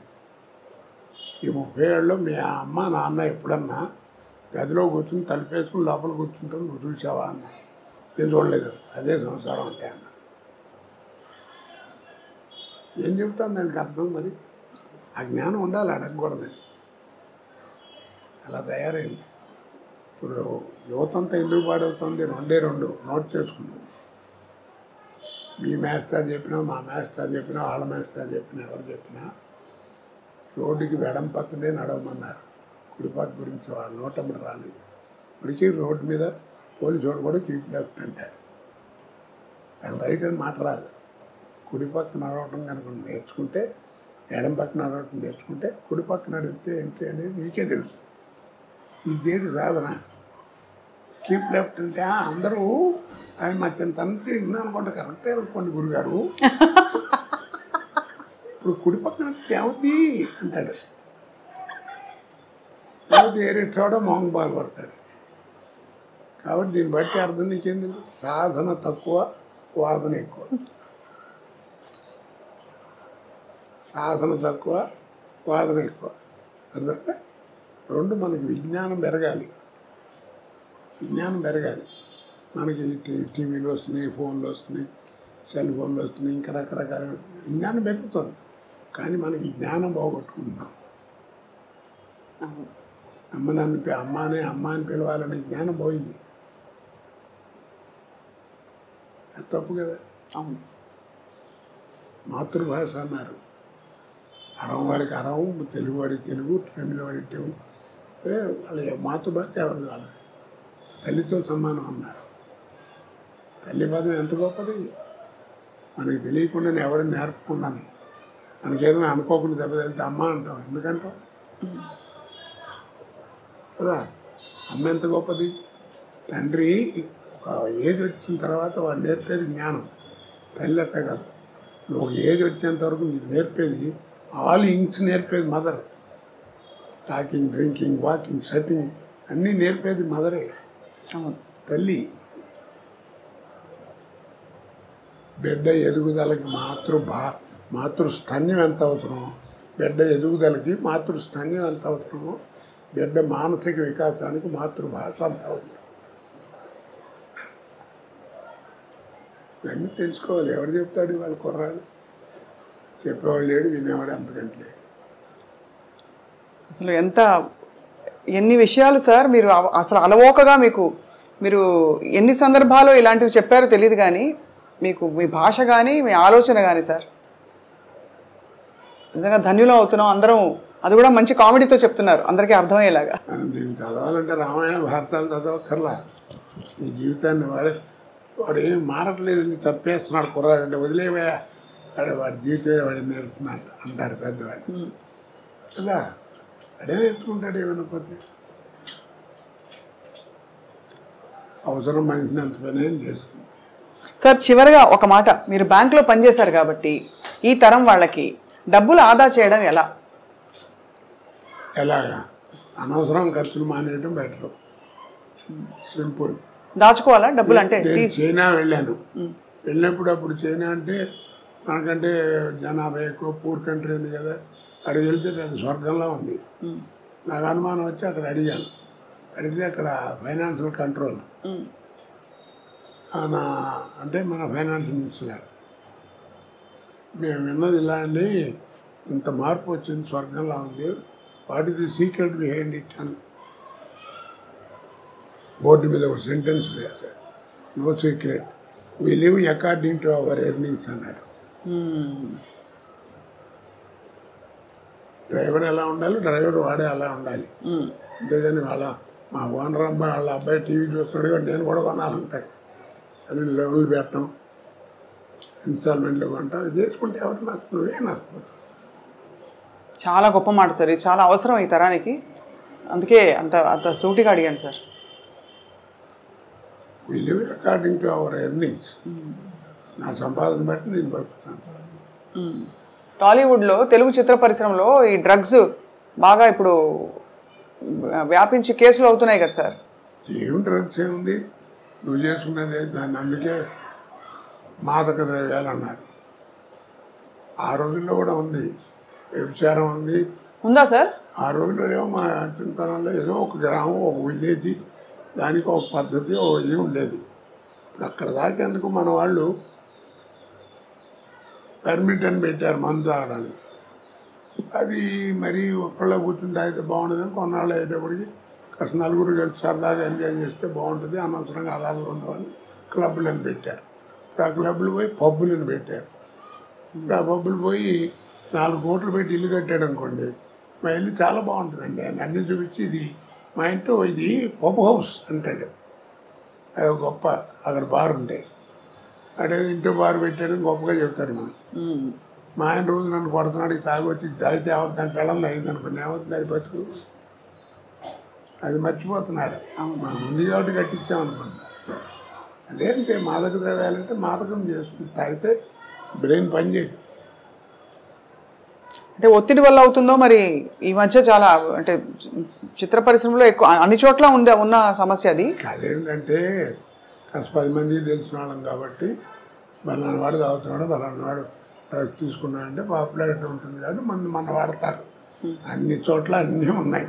ఈ 30 ఏళ్ళలో మీ అమ్మ నాన్న ఎప్పుడన్నా గదిలో కూర్చుని తలుపేసుకుని లోపల కూర్చుంటావు నువ్వు చూసావా అన్నా. నేను చూడలేదు. అదే సంసారం అంటే అన్న. ఏం చెబుతాను దానికి అర్థం? మరి ఆ జ్ఞానం ఉండాలి, అడగకూడదని. అలా తయారైంది. ఇప్పుడు యువతంతా ఎందుకు పాడవుతుంది? 2 నోట్ చేసుకున్నాం. మీ మాస్టర్ చెప్పినా, మా మాస్టర్ చెప్పినా, వాళ్ళ మాస్టర్ చెప్పినా, ఎవరు చెప్పినా రోడ్డుకి వెడం పక్కనే నడవమన్నారు. కుడిపక్క గురించి వాళ్ళ నోటమ్మడి రాలేదు. ఇప్పటికీ రోడ్డు మీద పోలీసు వాడు కూడా కీప్ లెఫ్ట్ అంటాడు. అది రైట్ అని మాట రాదు. కుడిపక్క నడవటం కనుక నేర్చుకుంటే, ఎడం పక్క నడవటం నేర్చుకుంటే కుడిపక్క నడిస్తే ఏంటి అనేది నీకే తెలుసు. ఇది చేయడు సాధన. కీప్ లెఫ్ట్ అంటే అందరూ ఆయన మా చిన్న తండ్రి విన్నా అనుకోండి, కరెక్టే అనుకోండి గురుగారు, ఇప్పుడు కుడి పక్కన ఏమవుతుంది అంటాడు, లేకపోతే ఏరే చోట మొహం బాగా పడతాడు. కాబట్టి దీన్ని బట్టి అర్థం నీకేంది, సాధన తక్కువ వాదన ఎక్కువ. సాధన తక్కువ వాదన ఎక్కువ. అర్థం రెండు మనకి విజ్ఞానం పెరగాలి, విజ్ఞానం పెరగాలి. మనకి టీవీలు వస్తున్నాయి, ఫోన్లు వస్తున్నాయి, సెల్ ఫోన్లు వస్తున్నాయి, ఇంకా రకరకాల విజ్ఞానం పెరుగుతుంది. కానీ మనకి జ్ఞానం పోగొట్టుకుంటున్నాం. అమ్మ అని పిలవాలనే జ్ఞానం పోయింది. అది తప్పు కదా. మాతృభాష అన్నారు, అరం వాడికి అరం, తెలుగు వాడికి తెలుగు, తమిళ వాడికి తెలుగు. వాళ్ళ మాతృభాష ఎవరిది వాళ్ళది, తల్లితో సమానం అన్నారు. తల్లి పదం ఎంత గొప్పది, మనకి తెలియకుండానే ఎవరిని నేర్పకుండానే. మనకేదైనా అనుకోకుండా దెబ్బతలితే అమ్మ అంటాం, ఎందుకంటాం కదా. అమ్మ ఎంత గొప్పది. తండ్రి ఒక ఏజ్ వచ్చిన తర్వాత వాడు నేర్పేది జ్ఞానం, తల్లి అట్ట కాదు. నువ్వు ఒక ఏజ్ వచ్చేంత వరకు నీకు నేర్పేది ఆల్ ఇంగ్స్ నేర్పేది mother. Talking, drinking, walking, sitting అన్నీ నేర్పేది మదరే, తల్లి. బిడ్డ ఎదుగుదలకి మాతృస్థన్యం ఎంత అవసరమో, బిడ్డ ఎదుగుదలకి మాతృస్థన్యం ఎంత అవసరమో, బిడ్డ మానసిక వికాసానికి మాతృభాష అంత అవసరం. ఇవన్నీ తెలుసుకోవాలి. ఎవరు చెప్తాడు వాళ్ళ కుర్రాళ్ళు? చెప్పేవాళ్ళు లేడు, వినేవాడు అంతకంటే లేడు. అసలు ఎన్ని విషయాలు సార్ మీరు అసలు అలవోకగా మీరు ఎన్ని సందర్భాల్లో ఇలాంటివి చెప్పారో తెలియదు, కానీ మీకు మీ భాష కానీ మీ ఆలోచన కానీ సార్ నిజంగా ధన్యులం అవుతున్నాం అందరం. అది కూడా మంచి కామెడీతో చెప్తున్నారు, అందరికీ అర్థమయ్యేలాగా. దీన్ని చదవాలంటే రామాయణ భారతాలు చదవక్కర్లా. నీ జీవితాన్ని వాడు ఏం మారట్లేదని తప్పేస్తున్నాడు కుర్రాడంటే వదిలేవయా, వాడి జీవితం వాడి నేర్పుతున్నాడు అంటారు పెద్దవాడు కదా. అడే నేర్చుకుంటాడు ఏమనుకోతే. అవసరం మనిషిని అంత పని ఏం చేస్తుంది. సార్ చివరిగా ఒక మాట, మీరు బ్యాంకులో పనిచేశారు కాబట్టి ఈ తరం వాళ్ళకి డబ్బులు ఆదా చేయడం ఎలాగా? అనవసరం ఖర్చులు మానేయడం బెటర్, సింపుల్. దాచుకోవాలా డబ్బులు? అంటే చైనా వెళ్ళినప్పుడు అప్పుడు చైనా అంటే మనకంటే జనాభా ఎక్కువ, పూర్ కంట్రీ ఉంది కదా. అక్కడికి వెళ్తే పెద్ద స్వర్గంలో ఉంది. నాకు అనుమానం వచ్చి అక్కడ అడిగితే అక్కడ ఫైనాన్షియల్ కంట్రోల్ అంటే మన ఫైనాన్స్ మినిస్టర్, మేము విన్నది ఇలా అండి, ఇంత మార్పు వచ్చింది, స్వర్గంలా ఉంది, what is the secret behind it అని బోర్డు మీద ఒక సెంటెన్స్ వేశారు. No secret, we live according to our earnings అన్నాడు. డ్రైవర్ ఎలా ఉండాలి, డ్రైవర్ వాడే అలా ఉండాలి. అంతేగాని మా ఓనర్ అబ్బాయి వాళ్ళ అబ్బాయి టీవీ చూస్తున్నాడు నేను కూడా కొనాలంటాడు. అది లోన్లు పెట్టడం, ఇన్స్టాల్మెంట్లు కొంటాం, చేసుకుంటే ఎవరు నువ్వే నష్టపోతావు. చాలా గొప్ప మాట సార్, ఇది చాలా అవసరం ఈ తరానికి. అందుకే అంత సూటిగా అడిగాను sir. We live according to our earnings. నా సంపాదన బట్టి నేను బతుకుతాను. టాలీవుడ్లో తెలుగు చిత్ర పరిశ్రమలో ఈ డ్రగ్స్ బాగా ఇప్పుడు వ్యాపించి కేసులు అవుతున్నాయి కదా సార్. ఏం డ్రగ్స్ ఏముంది, నువ్వు చేసుకున్నదే దాన్ని. అందుకే మాదక ద్రవ్యాలు అన్నారు. ఆ రోజుల్లో కూడా ఉంది, వ్యభిచారం ఉంది. ఉందా సార్? ఆ రోజుల్లో ఏమో మా చింతనంలో ఏదో ఒక గ్రామం, ఒక విలేజ్, దానికి ఒక పద్ధతి, ఒక ఇది ఉండేది. ఇప్పుడు అక్కడ దాకేందుకు మన వాళ్ళు పర్మిట్ అని పెట్టారు మందు తాగడానికి. అది మరీ ఒక్కళ్ళ కూర్చుంటే అయితే బాగుండదని కొన్నాళ్ళు అయ్యేటప్పటికి కాస్త నలుగురు కలిసి సరదాగా ఎంజాయ్ చేస్తే బాగుంటుంది, అనవసరంగా అలాగే ఉండవని క్లబ్లను పెట్టారు. ఇప్పుడు ఆ క్లబ్లు పోయి పబ్బులను పెట్టారు. ఇప్పుడు ఆ పబ్బులు పోయి 4 కోట్లు పెట్టి ఇల్లు కట్టాడు అనుకోండి, మా ఇల్లు చాలా బాగుంటుందండి ఆయన అన్నీ చూపించి, ఇది మా ఇంట్లో ఇది పబ్ హౌస్ అంటాడు. అది గొప్ప, అక్కడ బార్ ఉంటాయి, అదే ఇంట్లో బార్ పెట్టాడని గొప్పగా చెప్తాడు మనకి. మా ఆయన రోజు నన్ను కొడుతున్నాడు, తాగి వచ్చి తాగితే దాని పిల్లలు అయింది అనుకోండి, ఏమవుతుంది అది బతుకు. అది మర్చిపోతున్నారు. అవును. మా ముందు కాబట్టి కట్టించామనుకున్నారు. అదేంటే మాదక ద్రవ్యాలంటే మాదకం చేస్తుంది, తాగితే బ్రెయిన్ పనిచేయదు. అంటే ఒత్తిడి వల్ల అవుతుందో మరి ఈ మధ్య చాలా అంటే చిత్ర పరిశ్రమలో ఎక్కువ అన్ని చోట్ల ఉన్న సమస్య అది. అదేంటంటే కాస్త 10 మందికి తెలిసిన వాళ్ళం కాబట్టి బలానా వాడు తాగుతున్నాడు, బలానా వాడు డ్రగ్స్ తీసుకున్నాడంటే పాపులారిటీ ఉంటుంది కాబట్టి మన వాడతారు. అన్ని చోట్ల అన్నీ ఉన్నాయి.